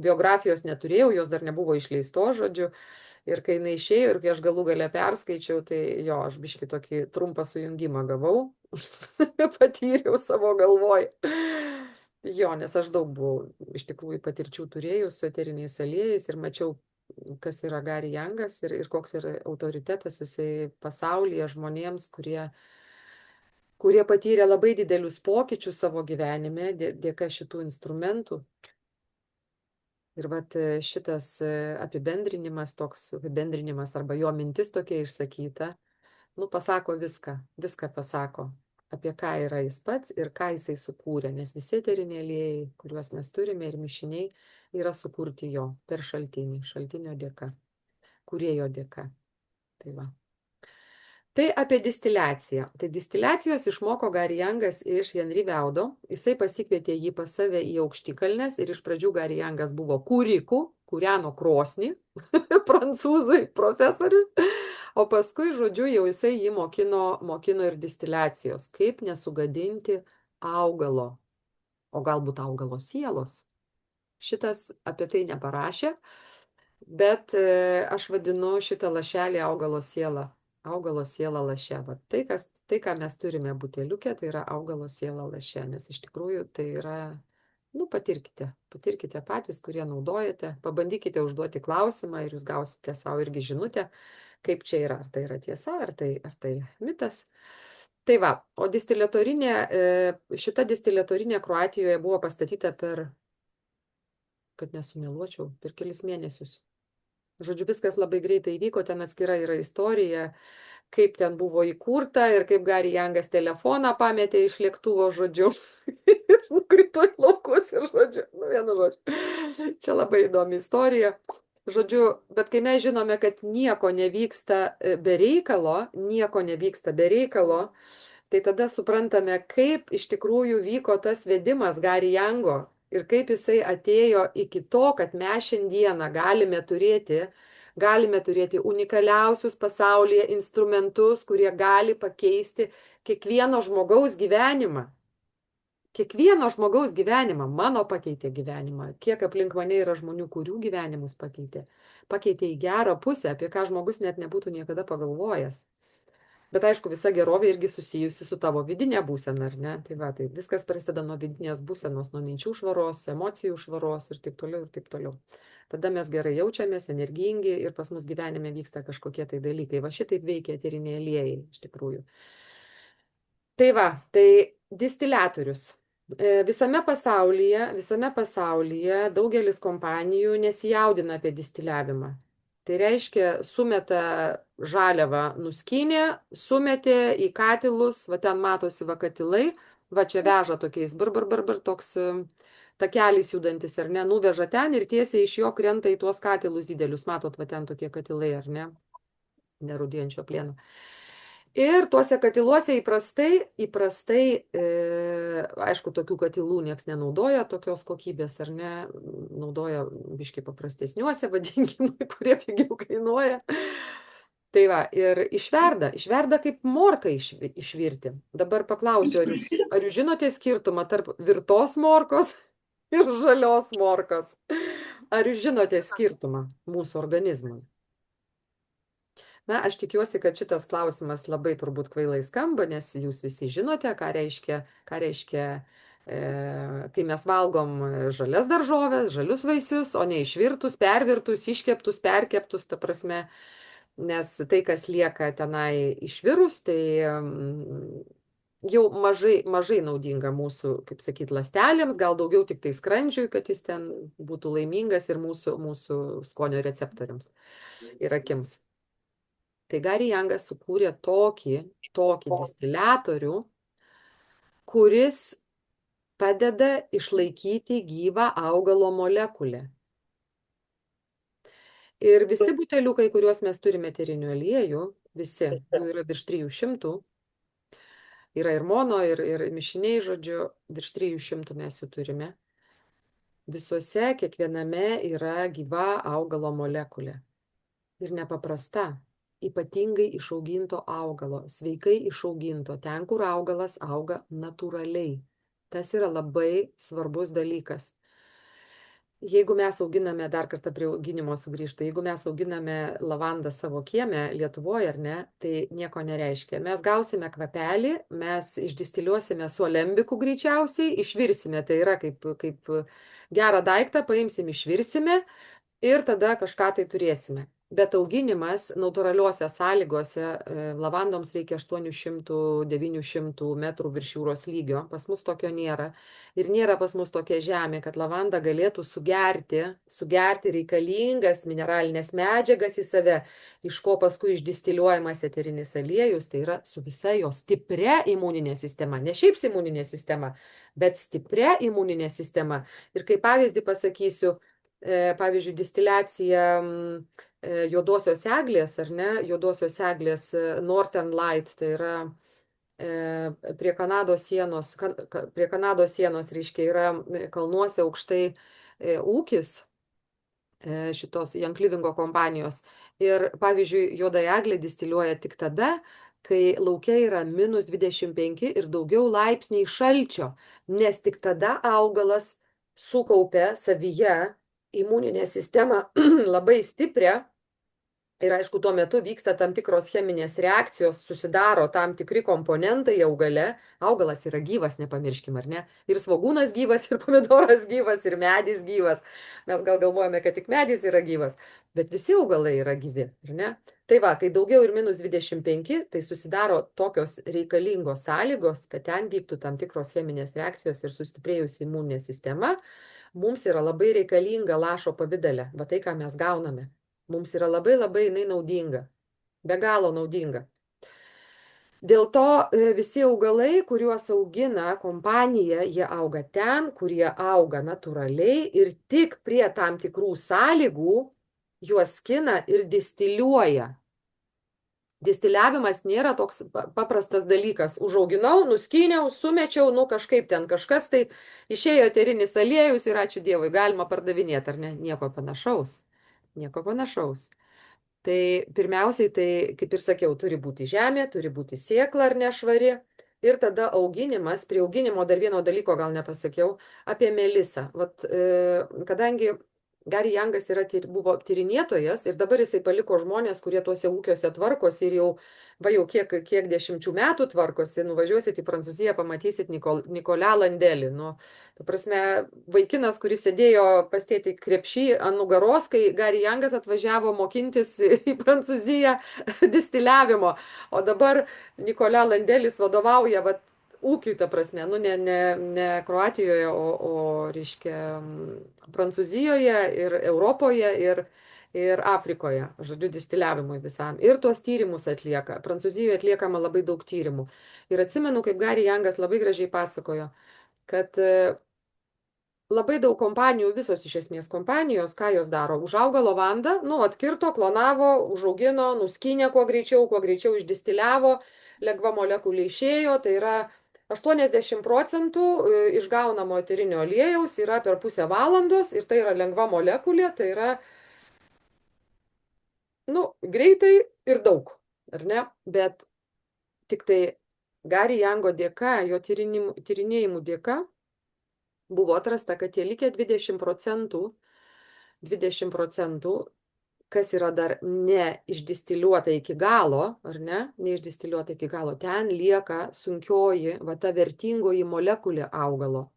biografijos neturėjau, jos dar nebuvo išleistos, žodžiu. Ir kai jinai išėjo ir kai aš galų gale perskaičiau, tai jo, aš biškį tokį trumpą sujungimą gavau, patyriau savo galvoj. Jo, nes aš daug buvau iš tikrųjų patirčių turėjau su eteriniais aliejais ir mačiau kas yra Gary Youngas ir koks yra autoritetas jisai pasaulyje žmonėms, kurie patyrė labai didelius pokyčius savo gyvenime dėka šitų instrumentų. Ir vat šitas apibendrinimas arba jo mintis tokia išsakyta, pasako viską pasako, apie ką yra jis pats ir ką jisai sukūrė, nes visi eteriniai aliejai, kuriuos mes turime ir mišiniai, yra sukurti jo per šaltinio dėka, kūrėjo dėka. Tai va. Tai apie distiliaciją. Tai distiliacijos išmoko Gary Youngas iš Henry Vaudo. Jisai pasikvietė jį pas save į aukštikalnes ir iš pradžių Gary Youngas buvo kūrikų, kūreno krosnį, prancūzai profesoriui, o paskui, žodžiu, jau jisai jį mokino ir distiliacijos, kaip nesugadinti augalo, o galbūt augalo sielos. Šitas apie tai neparašė, bet aš vadinu šitą lašelį augalo sielą. Augalo siela laše. Va, tai, ką mes turime buteliuke, tai yra augalo siela laše, nes iš tikrųjų tai yra, patirkite patys, kurie naudojate, pabandykite užduoti klausimą ir jūs gausite savo irgi žinutę, kaip čia yra, ar tai yra tiesa, ar tai mitas. Tai va, o šita distiliatorinė Kroatijoje buvo pastatyta kad nesumeluočiau, per kelis mėnesius. Žodžiu, viskas labai greitai įvyko, ten atskira yra istorija, kaip ten buvo įkurta ir kaip Gary Youngas telefoną pametė iš lėktuvo, žodžiu, ir nukrito į laukus ir žodžiu, vienu žodžiu. Čia labai įdomi istorija. Žodžiu, bet kai mes žinome, kad nieko nevyksta be reikalo, tai tada suprantame, kaip iš tikrųjų vyko tas vedimas Gary Youngo. Ir kaip jisai atėjo iki to, kad mes šiandieną galime turėti unikaliausius pasaulyje instrumentus, kurie gali pakeisti kiekvieno žmogaus gyvenimą. Kiekvieno žmogaus gyvenimą, mano pakeitė gyvenimą, kiek aplink mane yra žmonių, kurių gyvenimus pakeitė. Pakeitė į gerą pusę, apie ką žmogus net nebūtų niekada pagalvojęs. Bet aišku, visa gerovė irgi susijusi su tavo vidinė būsena, ar ne? Tai va, tai viskas prasideda nuo vidinės būsenos, nuo minčių švaros, emocijų švaros ir taip toliau, ir taip toliau. Tada mes gerai jaučiamės, energingi ir pas mus gyvenime vyksta kažkokie tai dalykai. Va šitaip veikia eteriniai aliejai, iš tikrųjų. Tai va, tai distiliatorius. Visame pasaulyje daugelis kompanijų nesijaudina apie distiliavimą. Tai reiškia, sumeta žaliavą, nuskynė, sumetė į katilus, va ten matosi va katilai, va čia veža tokiais toks takelis judantis, ar ne, nuveža ten ir tiesiai iš jo krenta į tuos katilus didelius, matot, va ten tokie katilai, ar ne, nerūdijančio plieno. Ir tuose katiluose įprastai, aišku, tokių katilų nieks nenaudoja, tokios kokybės, ar ne, naudoja biškai paprastesniuose, vadinkimui, kurie pigiau kainuoja. Tai va, ir išverda kaip morką išvirti. Dabar paklausiu, ar jūs žinote skirtumą tarp virtos morkos ir žalios morkos? Ar jūs žinote skirtumą mūsų organizmui? Na, aš tikiuosi, kad šitas klausimas labai turbūt kvailai skamba, nes jūs visi žinote, ką reiškia, kai mes valgom žalias daržoves, žalius vaisius, o ne išvirtus, pervirtus, iškeptus, perkeptus, ta prasme, nes tai, kas lieka tenai išvirus, tai jau mažai naudinga mūsų, kaip sakyt, ląstelėms, gal daugiau tik tai skrandžiui, kad jis ten būtų laimingas ir mūsų skonio receptoriams ir akims. Tai Gary Youngas sukūrė tokį distiliatorių, kuris padeda išlaikyti gyvą augalo molekulę. Ir visi buteliukai, kuriuos mes turime eterinių aliejų, visi, jų yra virš 300, yra ir mono, ir mišiniai, žodžiu, virš 300 mes jų turime. Visuose, kiekviename yra gyva augalo molekulė. Ir nepaprasta. Ypatingai išauginto augalo, sveikai išauginto, ten, kur augalas auga natūraliai. Tas yra labai svarbus dalykas. Jeigu mes auginame, dar kartą prie auginimo sugrįžtu, jeigu mes auginame lavandą savo kieme Lietuvoje, ar ne, tai nieko nereiškia. Mes gausime kvapelį, mes išdistiliuosime su alembiku greičiausiai, išvirsime, tai yra kaip gerą daiktą, paimsim, išvirsime, ir tada kažką tai turėsime. Bet auginimas natūraliuose sąlygose lavandoms reikia 800-900 metrų virš jūros lygio. Pas mus tokio nėra. Ir nėra pas mus tokia žemė, kad lavanda galėtų sugerti reikalingas mineralinės medžiagas į save, iš ko paskui išdistiliuojamas eterinis aliejus. Tai yra su visa jo stipria imuninė sistema. Ne šiaip imuninė sistema, bet stipria imuninė sistema. Ir kaip pavyzdį pasakysiu, pavyzdžiui, distiliacija juodosios eglės, ar ne, juodosios eglės Northern Light, tai yra prie Kanados sienos, reiškia, yra kalnuose aukštai ūkis šitos Young Livingo kompanijos. Ir, pavyzdžiui, juoda eglė distiliuoja tik tada, kai laukia yra -25 ir daugiau laipsniai šalčio, nes tik tada augalas sukaupia savyje imuninę sistemą labai stiprią. Ir aišku, tuo metu vyksta tam tikros cheminės reakcijos, susidaro tam tikri komponentai augale. Augalas yra gyvas, nepamirškim, ar ne? Ir svogūnas gyvas, ir pomidoras gyvas, ir medis gyvas. Mes gal galvojame, kad tik medis yra gyvas, bet visi augalai yra gyvi, ar ne? Tai va, kai daugiau ir -25, tai susidaro tokios reikalingos sąlygos, kad ten vyktų tam tikros cheminės reakcijos ir sustiprėjusi imuninė sistema, mums yra labai reikalinga lašo pavidale. Va tai, ką mes gauname. Mums yra labai jinai naudinga, be galo naudinga. Dėl to visi augalai, kuriuos augina kompanija, jie auga ten, kur jie auga natūraliai ir tik prie tam tikrų sąlygų juos skina ir distiliuoja. Distiliavimas nėra toks paprastas dalykas. Užauginau, nuskyniau, sumečiau, kažkaip ten kažkas tai išėjo eterinis aliejus ir ačiū Dievui, galima pardavinėti, ar ne? Nieko panašaus. Nieko panašaus. Tai pirmiausiai, tai, kaip ir sakiau, turi būti žemė, turi būti sėkla ar nešvari. Ir tada auginimas, prie auginimo dar vieno dalyko gal nepasakiau, apie melisą. Vat, kadangi Gary Youngas buvo tyrinėtojas ir dabar jisai paliko žmonės, kurie tuose ūkiuose tvarkosi ir jau kiek dešimčių metų tvarkosi, nuvažiuosit į Prancūziją, pamatysit Nikolę Landelį. Ta prasme, vaikinas, kuris sėdėjo pas tėtį krepšį ant nugaros, kai Gary Youngas atvažiavo mokintis į Prancūziją distiliavimo. O dabar Nikolė Landelis vadovauja ūkiui, ta prasme, ne Kroatijoje, reiškia, Prancūzijoje ir Europoje ir Afrikoje, žodžiu, distiliavimui visam. Ir tuos tyrimus atlieka. Prancūzijoje atliekama labai daug tyrimų. Ir atsimenu, kaip Gary Youngas labai gražiai pasakojo, kad labai daug kompanijų, visos iš esmės kompanijos, ką jos daro? Užauga lavanda, atkirto, klonavo, užaugino, nuskynė kuo greičiau išdistiliavo, lengva molekulė išėjo, tai yra 80% išgaunamo eterinio aliejaus yra per pusę valandos ir tai yra lengva molekulė, tai yra, greitai ir daug, ar ne? Bet tik tai Gary Youngo dėka, jo tyrinėjimų dėka, buvo atrasta, kad tie likę 20 procentų, kas yra dar neišdistiliuota iki galo, ar ne, neišdistiliuota iki galo, ten lieka sunkioji, ta vertingoji molekulė augalo.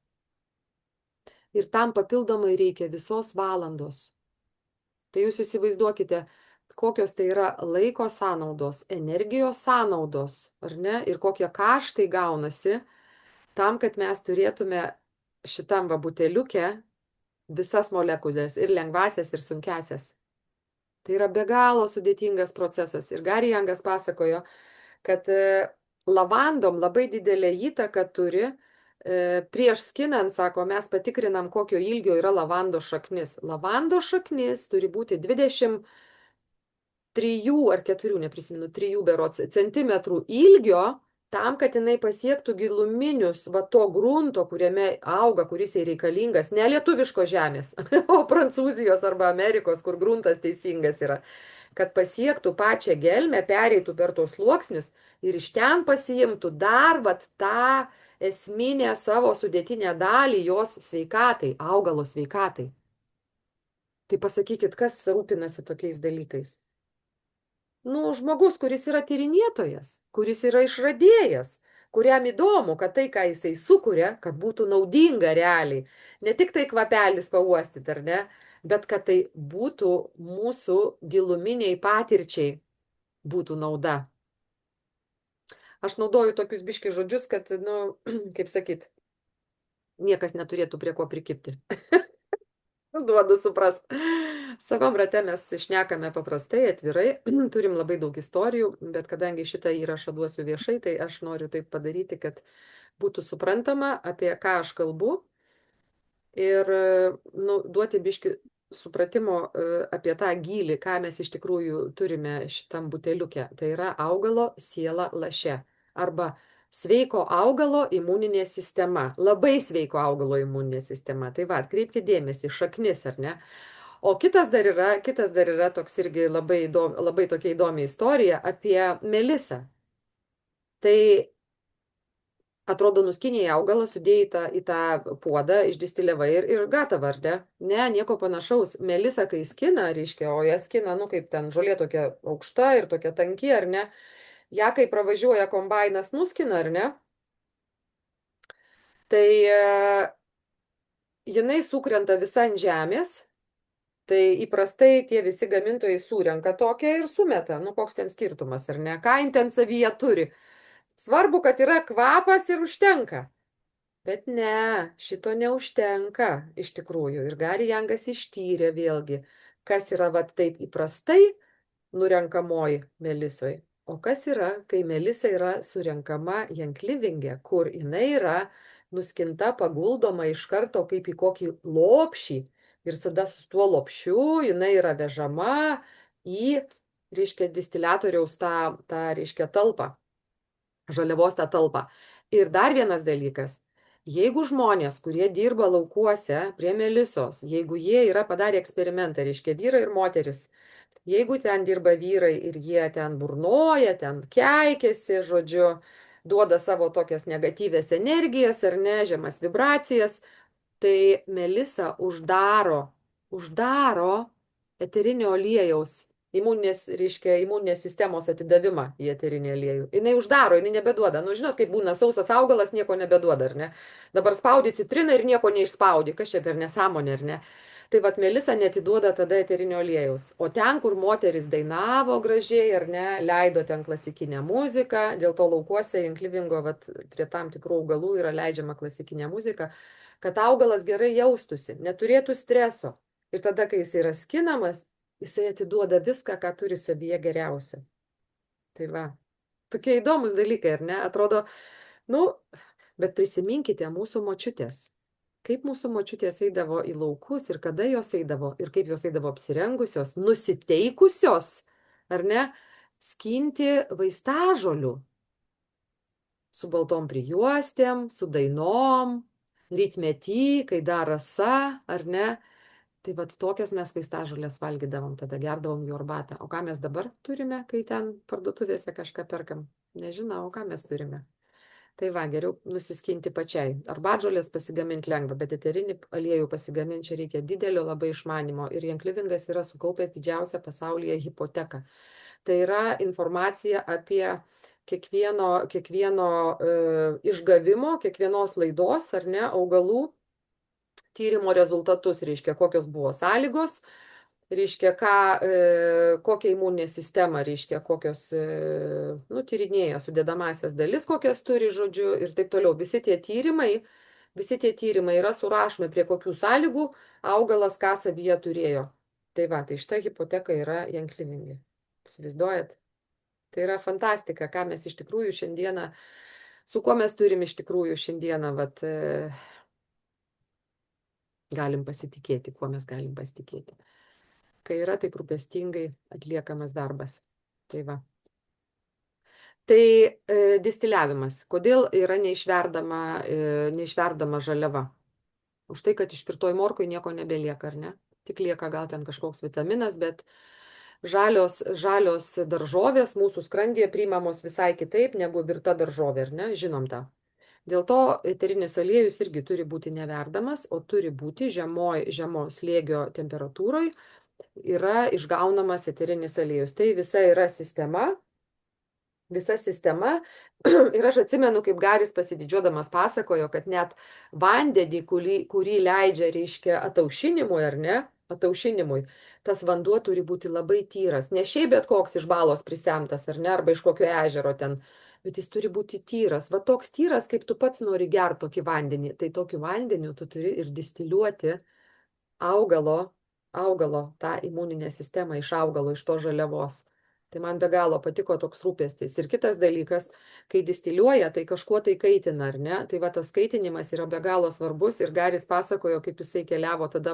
Ir tam papildomai reikia visos valandos. Tai jūs įsivaizduokite, kokios tai yra laiko sąnaudos, energijos sąnaudos, ar ne, ir kokie kaštai gaunasi, tam, kad mes turėtume šitam buteliuke visas molekulės, ir lengvasias, ir sunkesias. Tai yra be galo sudėtingas procesas. Ir Gary Youngas pasakojo, kad lavandom labai didelę įtaką turi, prieš skinant, sako, mes patikrinam, kokio ilgio yra lavando šaknis. Lavando šaknis turi būti 23 ar 4, neprisimenu, 3 berods centimetrų ilgio, tam, kad jinai pasiektų giluminius to grunto, kuriame auga, kuris jai reikalingas, ne lietuviškos žemės, o Prancūzijos arba Amerikos, kur gruntas teisingas yra, kad pasiektų pačią gelmę, pereitų per tos sluoksnius ir iš ten pasiimtų dar tą esminę savo sudėtinę dalį jos sveikatai, augalo sveikatai. Tai pasakykit, kas rūpinasi tokiais dalykais? Žmogus, kuris yra tyrinėtojas, kuris yra išradėjas, kuriam įdomu, kad tai, ką jisai sukuria, kad būtų naudinga realiai. Ne tik tai kvapelis pauostyti, ar ne, bet kad tai būtų mūsų giluminiai patirčiai būtų nauda. Aš naudoju tokius biški žodžius, kad, nu, kaip sakyt, niekas neturėtų prie ko prikipti. Duodu suprast. Savam rate mes šnekame paprastai, atvirai, turim labai daug istorijų, bet kadangi šitą įrašą duosiu viešai, tai aš noriu taip padaryti, kad būtų suprantama, apie ką aš kalbu ir nu, duoti biški supratimo apie tą gylį, ką mes iš tikrųjų turime šitam buteliuke. Tai yra augalo siela laše arba sveiko augalo imuninė sistema. Labai sveiko augalo imuninė sistema. Tai va, atkreipkite dėmesį, šaknis, ar ne? O kitas dar yra toks irgi labai tokia įdomi istorija apie melisą. Tai atrodo, nuskynėjai augalą, sudėjai į tą puodą, išdistiliavai ir gatava, ar ne? Ne, nieko panašaus. Melisa, kai skina, reiškia, o ją skina, nu, kaip ten žolė tokia aukšta ir tokia tanki, ar ne? Ja, kai pravažiuoja kombainas, nuskina, ar ne? Tai jinai sukrenta visa ant žemės. Tai įprastai tie visi gamintojai surenka tokią ir sumeta. Nu, koks ten skirtumas, ar ne? Ką jin ten savyje turi? Svarbu, kad yra kvapas ir užtenka. Bet ne, šito neužtenka iš tikrųjų. Ir Gari Jangas ištyrė vėlgi, kas yra vat taip įprastai nurenkamoji melisoj. O kas yra, kai melisa yra surenkama janklivinge, kur jinai yra nuskinta, paguldoma iš karto kaip į kokį lopšį. Ir tada su tuo lopšiu jinai yra vežama į, reiškia, distiliatoriaus reiškia, talpą, žaliavos tą talpą. Ir dar vienas dalykas. Jeigu žmonės, kurie dirba laukuose prie melisos, jeigu jie yra padarę eksperimentą, reiškia vyrai ir moteris, jeigu ten dirba vyrai ir jie ten burnoja, ten keikėsi, žodžiu, duoda savo tokias negatyvės energijas ar ne, žemas vibracijas, tai melisa uždaro eterinio aliejaus imuninės sistemos atidavimą į eterinį aliejų. Jinai uždaro, jinai nebeduoda. Nu, žinot, kaip būna sausas augalas, nieko nebeduoda, ar ne? Dabar spaudi citriną ir nieko neišspaudi. Kas čia per nesąmonė, ar ne? Tai vat melisa netiduoda tada eterinio aliejaus. O ten, kur moteris dainavo gražiai, ar ne, leido ten klasikinę muziką, dėl to laukuose janklivingo, vat prie tam tikrų augalų yra leidžiama klasikinė muzika, kad augalas gerai jaustųsi, neturėtų streso. Ir tada, kai jis yra skinamas, jisai atiduoda viską, ką turi savyje geriausio. Tai va, tokie įdomus dalykai, ar ne? Atrodo, nu, bet prisiminkite mūsų močiutės. Kaip mūsų močiutės eidavo į laukus ir kada jos eidavo ir kaip jos eidavo apsirengusios, nusiteikusios, ar ne, skinti vaistažolių su baltom prijuostėm, su dainom, rytmetį, kai dar rasa, ar ne? Tai vat tokias mes vaistažolės valgydavom, tada gerdavom jų arbatą. O ką mes dabar turime, kai ten parduotuvėse kažką perkam? Nežinau, ką mes turime. Tai va, geriau nusiskinti pačiai. Arbatžolės pasigaminti lengva, bet eterinį aliejų pasigaminti čia reikia didelio labai išmanimo. Ir janklivingas yra sukaupęs didžiausią pasaulyje hipoteką. Tai yra informacija apie kiekvieno išgavimo, kiekvienos laidos, ar ne, augalų tyrimo rezultatus, reiškia, kokios buvo sąlygos, reiškia, kokią imuninę sistemą, reiškia, kokios, nu, tyrinėja sudedamasias dalis, kokias turi, žodžiu, ir taip toliau. Visi tie tyrimai yra surašomi, prie kokių sąlygų augalas ką savyje turėjo. Tai va, tai šita hipoteka yra janklivingi. Įsivaizduojat? Tai yra fantastika, ką mes iš tikrųjų šiandieną, su kuo mes turim iš tikrųjų šiandieną, vat, galim pasitikėti, kuo mes galim pasitikėti. Kai yra taip rūpestingai atliekamas darbas. Tai va. Tai distiliavimas. Kodėl yra neišverdama žaliava? Už tai, kad išvirtoj morkoj nieko nebelieka, ar ne? Tik lieka gal ten kažkoks vitaminas, bet žalios daržovės mūsų skrandyje priimamos visai kitaip negu virta daržovė, ar ne? Žinom tą. Dėl to eterinis aliejus irgi turi būti neverdamas, o turi būti žemo slėgio temperatūroje yra išgaunamas eterinis aliejus. Tai visa sistema. Ir aš atsimenu, kaip Garis pasididžiuodamas pasakojo, kad net vandenį, kurį leidžia, reiškia, ataušinimui, ar ne, ataušinimui, tas vanduo turi būti labai tyras. Ne šiaip bet koks iš balos prisemtas, ar ne, arba iš kokio ežero ten, bet jis turi būti tyras. Va toks tyras, kaip tu pats nori gerti tokį vandenį. Tai tokiu vandeniu tu turi ir distiliuoti augalo tą imuninę sistemą iš augalo, iš to žaliavos. Tai man be galo patiko toks rūpestis. Ir kitas dalykas, kai distiliuoja, tai kažkuo tai kaitina, ar ne? Tai va tas kaitinimas yra be galo svarbus ir Garis pasakojo, kaip jisai keliavo tada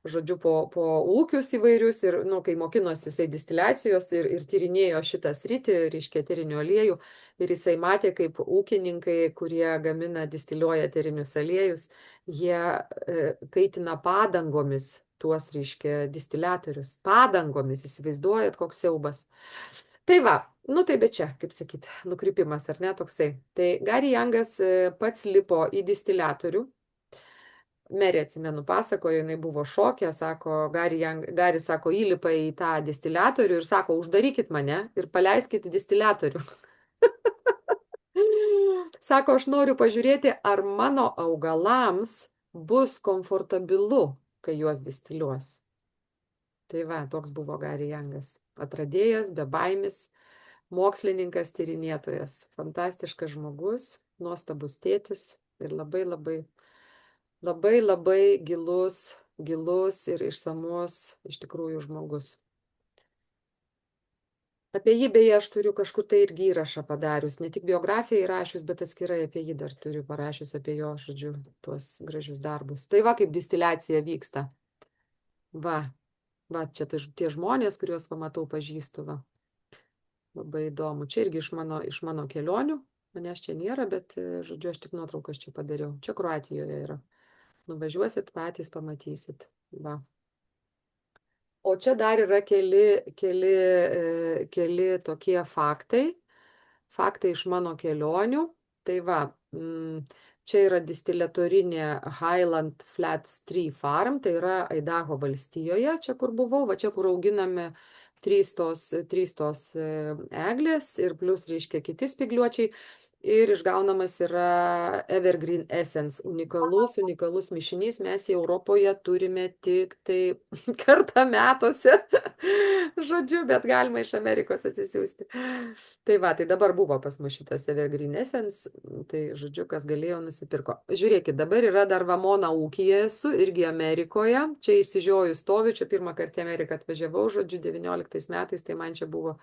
žodžiu, po ūkius įvairius ir, nu, kai mokinosi jisai distiliacijos ir tyrinėjo šitą sritį, reiškia eterinių aliejų, ir jisai matė, kaip ūkininkai, kurie gamina, distiliuoja eterinius aliejus, jie kaitina padangomis tuos, reiškia, distiliatorius. Padangomis, įsivaizduojat, koks siaubas. Tai va, nu tai bet čia, kaip sakyt, nukrypimas, ar ne, toksai. Tai Gary Youngas pats lipo į distiliatorių. Merė, atsimenu, pasakojo, jinai buvo šokė, sako, Gary sako, įlipa į tą distiliatorių ir sako, uždarykit mane ir paleiskit distiliatorių. Sako, aš noriu pažiūrėti, ar mano augalams bus komfortabilu, kai juos distiliuos. Tai va, toks buvo Gary Youngas. Atradėjas, bebaimis, mokslininkas, tyrinėtojas. Fantastiškas žmogus, nuostabus tėtis ir labai labai gilus ir išsamus iš tikrųjų žmogus. Apie jį beje aš turiu kažkur tai irgi įrašą padarius, ne tik biografiją įrašius, bet atskirai apie jį dar turiu parašius apie jo, žodžiu, tuos gražius darbus. Tai va, kaip distiliacija vyksta. Va, čia tie žmonės, kuriuos pamatau, pažįstu, va. Labai įdomu. Čia irgi iš mano kelionių. Manęs čia nėra, bet, žodžiu, aš tik nuotraukas čia padariau. Čia Kroatijoje yra. Nuvažiuosit, patys pamatysit. Va. O čia dar yra keli tokie faktai iš mano kelionių. Tai va, čia yra distiliatorinė Highland Flats Tree Farm, tai yra Aidaho valstijoje, čia kur buvau, va čia kur auginami trys tos eglės ir plus, reiškia, kiti spygliuočiai. Ir išgaunamas yra Evergreen Essence, unikalus mišinys. Mes į Europoje turime tik tai kartą metuose, žodžiu, bet galima iš Amerikos atsisiųsti. Tai va, tai dabar buvo pas mus šitas Evergreen Essence, tai žodžiu, kas galėjo, nusipirko. Žiūrėkit, dabar yra dar Vamona ūkyje esu, irgi Amerikoje. Čia išsižioju stoviu, čia pirmą kartą į Ameriką atvažiavau, žodžiu, 19 metais, tai man čia buvo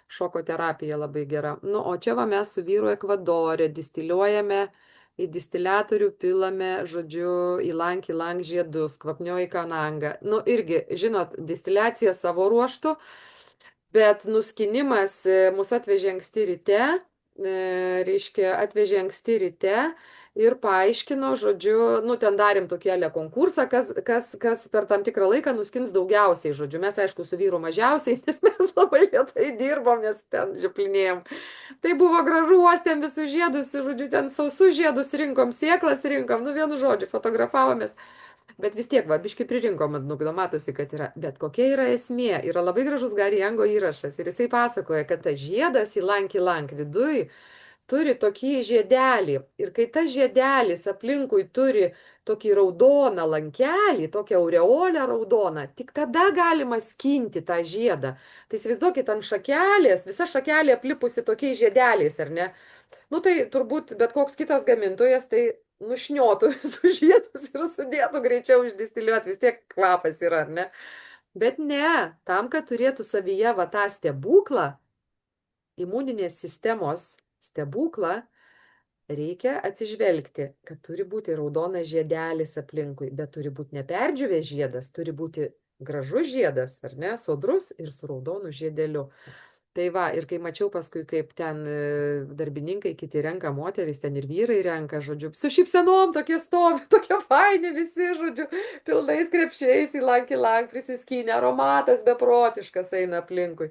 šoko terapija labai gera. Nu, o čia va mes su vyru Ekvadore distiliuojame, į distiliatorių pilame, žodžiu, ilang žiedus, kvapnioji kananga. Nu, irgi, žinot, distiliacija savo ruoštų, bet nuskinimas mus atvežė anksti ryte, reiškia, atvežė anksti ryte ir paaiškino, žodžiu, nu, ten darėm tokį konkursą, kas per tam tikrą laiką nuskins daugiausiai, žodžiu. Mes, aišku, su vyru mažiausiai, nes mes labai lietai dirbom, nes ten žiplinėjom. Tai buvo gražu, uostėm visus žiedus, žodžiu, ten sausus žiedus rinkom, sėklas rinkom, nu, vienu žodžiu, fotografavomės. Bet vis tiek, va, biškai pririnkom, matosi, kad yra. Bet kokia yra esmė? Yra labai gražus Gary Youngo įrašas ir jisai pasakoja, kad tas žiedas ilang viduj turi tokį žiedelį. Ir kai tas žiedelis aplinkui turi tokį raudoną lankelį, tokią aureolę raudoną, tik tada galima skinti tą žiedą. Tai įsivaizduokit, ant šakelės, visa šakelė aplipusi tokiais žiedeliais, ar ne? Nu tai turbūt bet koks kitas gamintojas tai nušniotų visus žiedus ir sudėtų greičiau išdistiliuoti, vis tiek kvapas yra, ar ne? Bet ne, tam, kad turėtų savyje va tą stebuklą, imuninės sistemos stebuklą, reikia atsižvelgti, kad turi būti raudonas žiedelis aplinkui, bet turi būti neperdžiūvęs žiedas, turi būti gražus žiedas, ar ne, sodrus ir su raudonu žiedeliu. Tai va, ir kai mačiau paskui, kaip ten darbininkai kiti renka, moteris ten ir vyrai renka, žodžiu, su šypsenom tokie stovi, tokie faini visi, žodžiu, pilnais krepšiais ilang prisiskynę, aromatas beprotiškas eina aplinkui.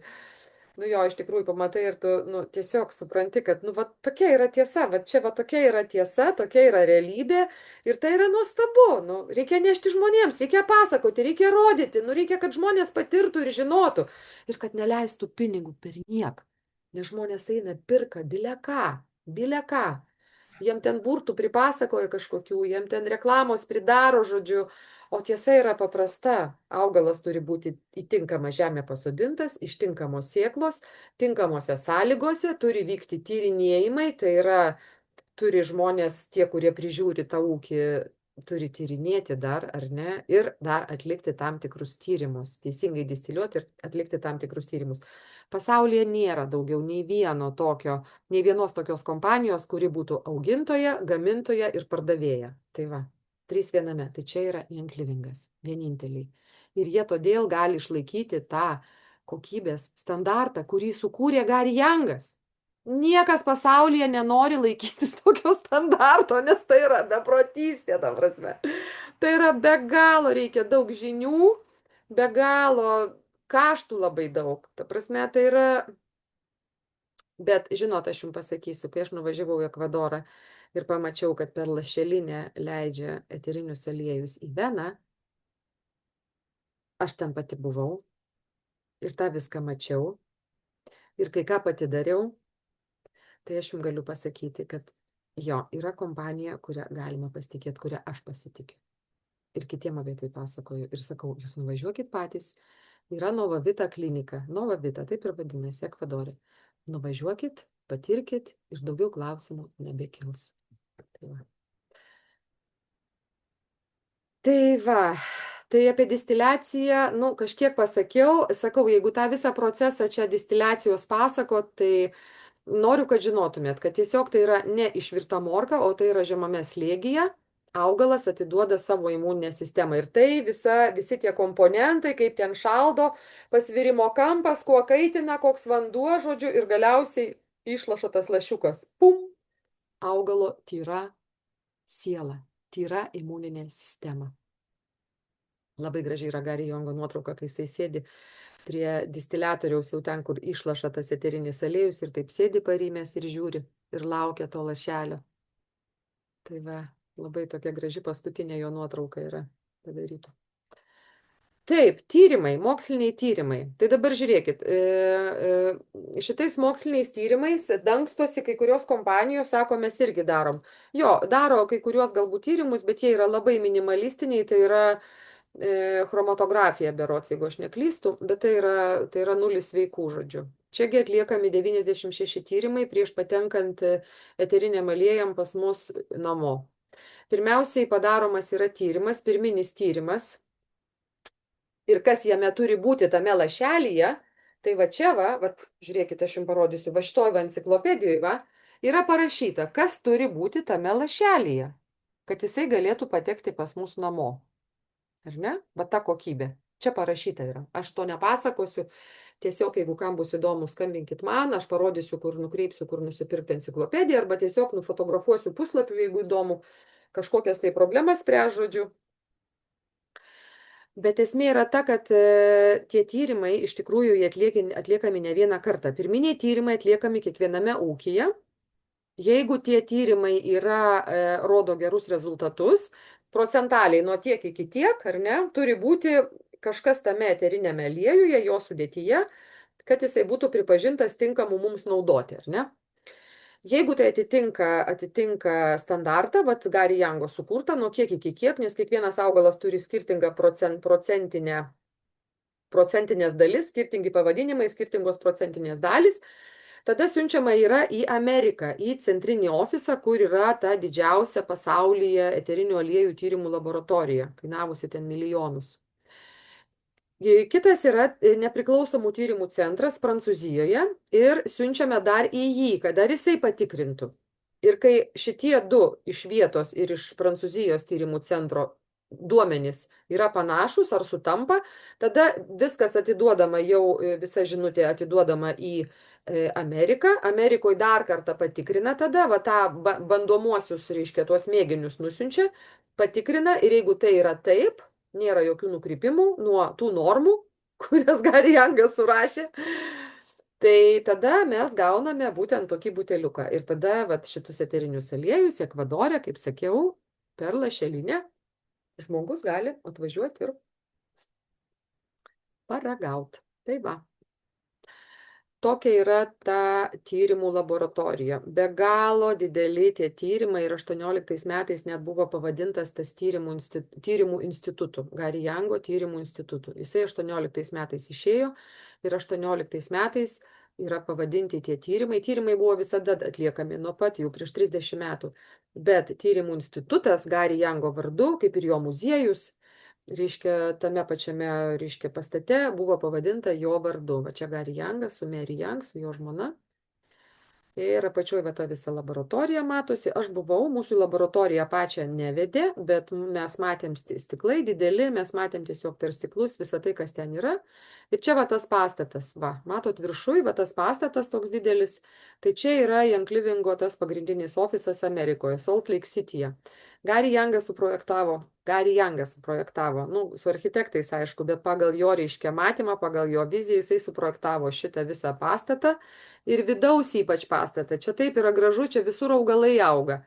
Nu jo, iš tikrųjų pamatai ir tu, nu, tiesiog supranti, kad, nu, va, tokia yra tiesa, va, čia, va, tokia yra tiesa, tokia yra realybė ir tai yra nuostabu, nu, reikia nešti žmonėms, reikia pasakoti, reikia rodyti, nu, reikia, kad žmonės patirtų ir žinotų ir kad neleistų pinigų per nieką, nes žmonės eina pirka bile ką, jiem ten burtų pripasakoja kažkokių, jiem ten reklamos pridaro, žodžiu, o tiesa yra paprasta. Augalas turi būti į tinkamą žemę pasodintas, iš tinkamos sėklos, tinkamose sąlygose, turi vykti tyrinėjimai, tai yra turi žmonės, tie, kurie prižiūri tą ūkį, turi tyrinėti dar, ar ne, ir dar atlikti tam tikrus tyrimus, teisingai distiliuoti ir atlikti tam tikrus tyrimus. Pasaulyje nėra daugiau nei vieno tokio, nei vienos tokios kompanijos, kuri būtų augintoja, gamintoja ir pardavėja. Tai va, 3 viename. Tai čia yra Young Livingas, vieninteliai. Ir jie todėl gali išlaikyti tą kokybės standartą, kurį sukūrė Gary Youngas. Niekas pasaulyje nenori laikytis tokio standarto, nes tai yra beprotystė, ta prasme. Tai yra be galo reikia daug žinių, be galo kaštų labai daug. Ta prasme, tai yra... Bet, žinot, aš jums pasakysiu, kai aš nuvažiavau į Ekvadorą ir pamačiau, kad per lašelinę leidžia eterinius aliejus į veną, aš ten pati buvau ir tą viską mačiau. Ir kai ką pati dariau, tai aš jums galiu pasakyti, kad jo, yra kompanija, kurią galima pasitikėti, kurią aš pasitikiu. Ir kitiem apie tai pasakoju. Ir sakau, jūs nuvažiuokit patys. Yra Nova Vita klinika. Nova Vita, taip ir vadinasi, Ekvadorė. Nuvažiuokit, patirkit ir daugiau klausimų nebekils. Tai va, tai apie distiliaciją, nu, kažkiek pasakiau. Sakau, jeigu tą visą procesą čia distiliacijos pasakot, tai noriu, kad žinotumėt, kad tiesiog tai yra ne išvirta morka, o tai yra žemame slėgyje. Augalas atiduoda savo imuninę sistemą. Ir tai visi tie komponentai, kaip ten šaldo, pasvirimo kampas, kuo kaitina, koks vanduo, žodžiu, ir galiausiai išlaša tas lašiukas. Pum! Augalo tyra siela, tyra imuninė sistema. Labai gražiai yra Gary Youngo nuotrauka, kai jisai sėdi prie distiliatoriaus jau ten, kur išlaša tas eterinis aliejus ir taip sėdi parimęs ir žiūri ir laukia to lašelio. Tai va, labai tokia graži paskutinė jo nuotrauka yra padaryta. Taip, tyrimai, moksliniai tyrimai. Tai dabar žiūrėkit, šitais moksliniais tyrimais dangstosi kai kurios kompanijos, sako, mes irgi darom. Jo, daro kai kurios galbūt tyrimus, bet jie yra labai minimalistiniai, tai yra chromatografija berods, jeigu aš neklystu, bet tai yra nulis sveikų, žodžiu. Čiagi atliekami 96 tyrimai prieš patenkant eteriniam aliejam pas mus namo. Pirmiausiai padaromas yra tyrimas, pirminis tyrimas. Ir kas jame turi būti tame lašelyje, tai va čia, žiūrėkite, aš jums parodysiu, va šitoj enciklopedijoje, yra parašyta, kas turi būti tame lašelyje, kad jisai galėtų patekti pas mus namo. Ar ne? Va ta kokybė. Čia parašyta yra. Aš to nepasakosiu. Tiesiog, jeigu kam bus įdomu, skambinkit man, aš parodysiu, kur nukreipsiu, kur nusipirkti enciklopediją, arba tiesiog nufotografuosiu puslapį, jeigu įdomu, kažkokias tai problemas spręs, žodžiu. Bet esmė yra ta, kad tie tyrimai iš tikrųjų atliekami ne vieną kartą. Pirminiai tyrimai atliekami kiekviename ūkyje. Jeigu tie tyrimai rodo gerus rezultatus, procentaliai nuo tiek iki tiek, ar ne, turi būti kažkas tame eteriniame aliejuje, jo sudėtyje, kad jisai būtų pripažintas tinkamu mums naudoti, ar ne? Jeigu tai atitinka standartą, Gary Youngo sukurta, nuo kiek iki kiek, nes kiekvienas augalas turi skirtingą procentinės dalis, skirtingi pavadinimai, skirtingos procentinės dalis, tada siunčiama yra į Ameriką, į centrinį ofisą, kur yra ta didžiausia pasaulyje eterinių aliejų tyrimų laboratorija, kainavusi ten milijonus. Kitas yra nepriklausomų tyrimų centras Prancūzijoje ir siunčiame dar į jį, kad dar jisai patikrintų. Ir kai šitie du iš vietos ir iš Prancūzijos tyrimų centro duomenys yra panašus ar sutampa, tada viskas atiduodama, jau visa žinutė atiduodama į Ameriką. Amerikoje dar kartą patikrina tada, tą bandomuosius, reiškia, tuos mėginius nusiunčia, patikrina ir jeigu tai yra taip, nėra jokių nukrypimų nuo tų normų, kurias Gary Youngas surašė, tai tada mes gauname būtent tokį buteliuką. Ir tada šitus eterinius aliejus Ekvadore, kaip sakiau, per lašelinę žmogus gali atvažiuoti ir paragauti. Tai va. tokia yra ta tyrimų laboratorija. Be galo dideli tie tyrimai ir 18 metais net buvo pavadintas tas tyrimų institutu, Gary Youngo tyrimų institutu. Jisai 18 metais išėjo ir 18 metais yra pavadinti tie tyrimai. Tyrimai buvo visada atliekami nuo pat jau prieš 30 metų, bet tyrimų institutas Gary Youngo vardu, kaip ir jo muziejus, reiškia, tame pačiame, reiškia, pastate buvo pavadinta jo vardu. Va čia Gary Youngas su Mary Young, su jo žmona. Ir apačioj va ta visa laboratorija matosi. Aš buvau, mūsų laboratoriją pačią nevedė, bet mes matėm stiklai dideli, mes matėm tiesiog per stiklus visą tai, kas ten yra. Ir čia va tas pastatas, va, matot viršui, va tas pastatas toks didelis. Tai čia yra Young Livingo tas pagrindinis ofisas Amerikoje, Salt Lake Cityje. Gary Youngas suprojektavo, nu, su architektais aišku, bet pagal jo reiškia matymą, pagal jo viziją jisai suprojektavo šitą visą pastatą ir vidaus ypač pastatą. Čia taip yra gražu, čia visur augalai auga.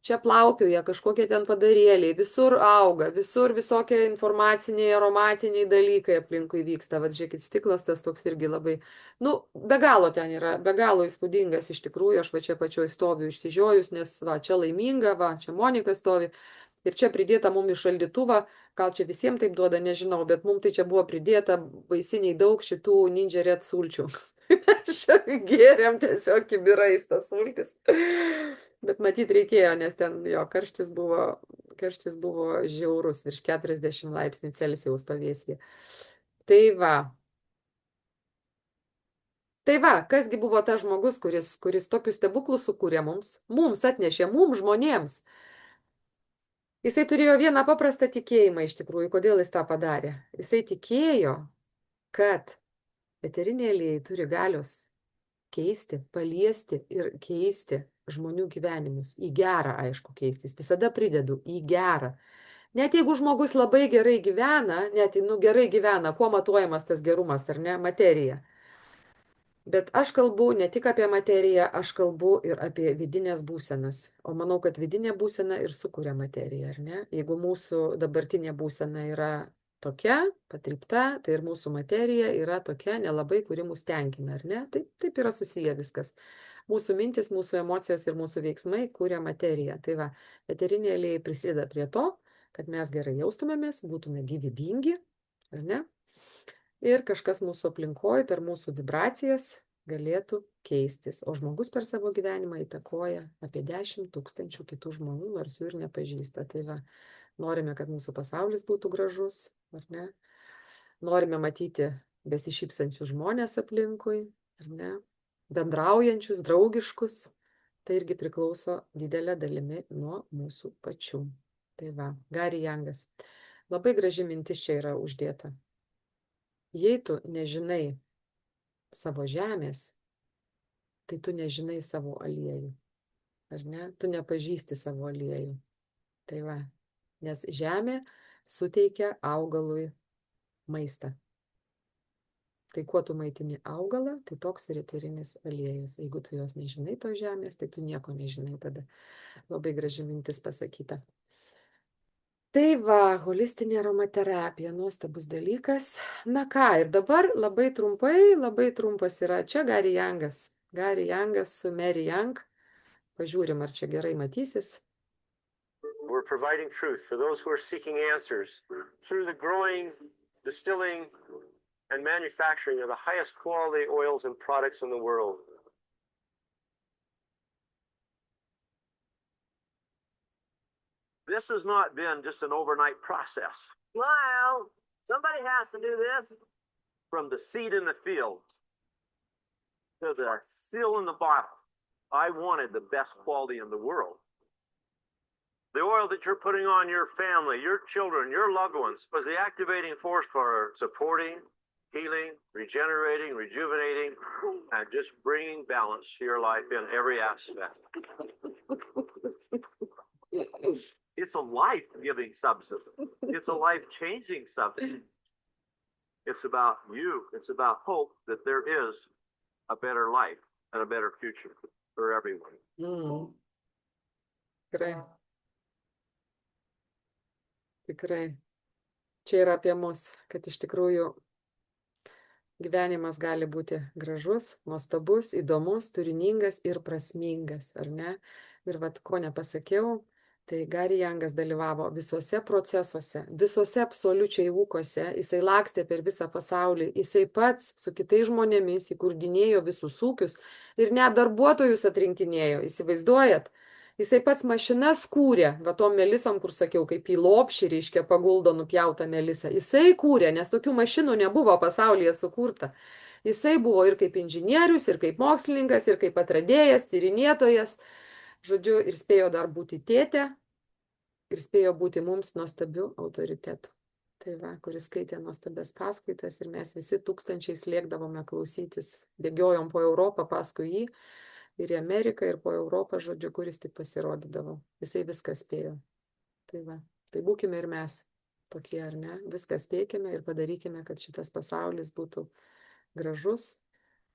Čia plaukioja kažkokie ten padarėliai, visur auga, visur visokie informaciniai, aromatiniai dalykai aplinkui vyksta. Vat žiūrėkit, stiklas tas toks irgi labai, nu, be galo ten yra, be galo įspūdingas iš tikrųjų. Aš va čia pačioj stoviu išsižiojus, nes va, čia laiminga, va, čia Monika stovi. Ir čia pridėta mums į šaldytuvą, gal čia visiems taip duoda, nežinau, bet mums tai čia buvo pridėta baisiniai daug šitų Ninja Red sulčių. Mes čia gėrėm tiesiog kibirais tas sultis. Bet matyt reikėjo, nes ten jo karštis buvo žiaurus, virš 40 laipsnių Celsijaus pavėsyje. Tai va. Tai va, kasgi buvo tas žmogus, kuris tokius stebuklus sukūrė mums atnešė, mums žmonėms. Jisai turėjo vieną paprastą tikėjimą iš tikrųjų, kodėl jis tą padarė. Jisai tikėjo, kad eteriniai aliejai turi galios keisti, paliesti ir keisti žmonių gyvenimus. Į gerą, aišku, keistis. Visada pridedu į gerą. Net jeigu žmogus labai gerai gyvena, gerai gyvena, kuo matuojamas tas gerumas, ar ne, materija. Bet aš kalbu ne tik apie materiją, aš kalbu ir apie vidinės būsenas. O manau, kad vidinė būsena ir sukuria materiją, ar ne? Jeigu mūsų dabartinė būsena yra tokia, patrypta, tai ir mūsų materija yra tokia nelabai, kuri mus tenkina, ar ne? Taip yra susiję viskas. Mūsų mintis, mūsų emocijos ir mūsų veiksmai kūrė materiją. Tai va, eteriniai aliejai prisideda prie to, kad mes gerai jaustumėmės, būtume gyvybingi, ar ne? Ir kažkas mūsų aplinkoje per mūsų vibracijas galėtų keistis. O žmogus per savo gyvenimą įtakoja apie 10 000 kitų žmonių, nors jų ir nepažįsta. Tai va, norime, kad mūsų pasaulis būtų gražus, ar ne? Norime matyti besišypsančius žmonės aplinkui, ar ne? Bendraujančius, draugiškus. Tai irgi priklauso didelė dalimi nuo mūsų pačių. Tai va, Gary Youngas. Labai graži mintis čia yra uždėta. Jei tu nežinai savo žemės, tai tu nežinai savo aliejų, ar ne? Tu nepažįsti savo aliejų. Tai va, nes žemė suteikia augalui maistą. Tai kuo tu maitini augalą, tai toks ir eterinis aliejus. Jeigu tu jos nežinai tos žemės, tai tu nieko nežinai tada. Labai graži mintis pasakyta. Tai va, holistinė aromaterapija, nuostabus dalykas. Na ką, ir dabar labai trumpas yra čia Gary Youngas. Gary Youngas su Mary Young. Pažiūrim, ar čia gerai matysis. We're providing truth for those who are seeking answers through the growing, distilling, and manufacturing of the highest quality oils and products in the world. This has not been just an overnight process. Well, somebody has to do this. From the seed in the field to the seal in the bottle, I wanted the best quality in the world. The oil that you're putting on your family, your children, your loved ones was the activating force for supporting, healing, regenerating, rejuvenating, and just bringing balance to your life in every aspect. It's a life-giving substance. It's a life-changing substance. It's about you. It's about hope that there is a better life and a better future for everyone. Tikrai. Čia yra apie mus, kad iš tikrųjų gyvenimas gali būti gražus, nuostabus, įdomus, turiningas ir prasmingas, ar ne? Ir vat, ko nepasakiau, tai Gary Youngas dalyvavo visuose procesuose, visuose absoliučiai ūkose, jisai lakstė per visą pasaulį, jisai pats su kitais žmonėmis įkurdinėjo visus ūkius ir net darbuotojus atrinkinėjo, įsivaizduojat? Jisai pats mašinas kūrė, va tom melisom, kur sakiau, kaip į lopšį, reiškia, paguldo nupjautą melisą. Jisai kūrė, nes tokių mašinų nebuvo pasaulyje sukurta. Jisai buvo ir kaip inžinierius, ir kaip mokslininkas, ir kaip atradėjas, tyrinėtojas. Žodžiu, ir spėjo dar būti tėtė, ir spėjo būti mums nuostabiu autoritetu. Tai va, kuris skaitė nuostabias paskaitas ir mes visi tūkstančiais lėkdavome klausytis, bėgiojom po Europą paskui jį, ir į Ameriką, ir po Europą, žodžiu, kuris tik pasirodydavo. Jisai viską spėjo. Tai va, tai būkime ir mes tokie, ar ne? Viską spėkime ir padarykime, kad šitas pasaulis būtų gražus,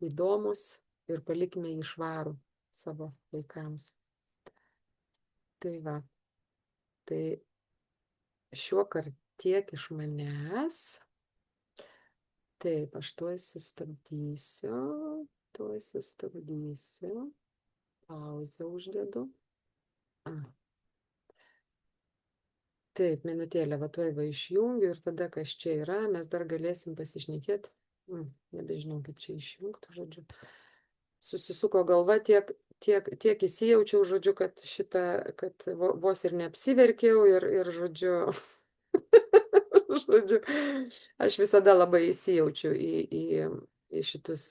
įdomus ir palikime jį švarų savo vaikams. Tai va, tai šiuo kartu tiek iš manęs. Taip, aš tuoj sustabdysiu. Pauzę uždedu. Taip, minutėlę, va tuoj va išjungiu ir tada, kas čia yra, mes dar galėsim pasišnekėti. Nebežinau, kaip čia išjungti, žodžiu. Susisuko galva, tiek įsijaučiau, žodžiu, kad vos ir neapsiverkiau ir žodžiu, žodžiu, aš visada labai įsijaučiu į šitus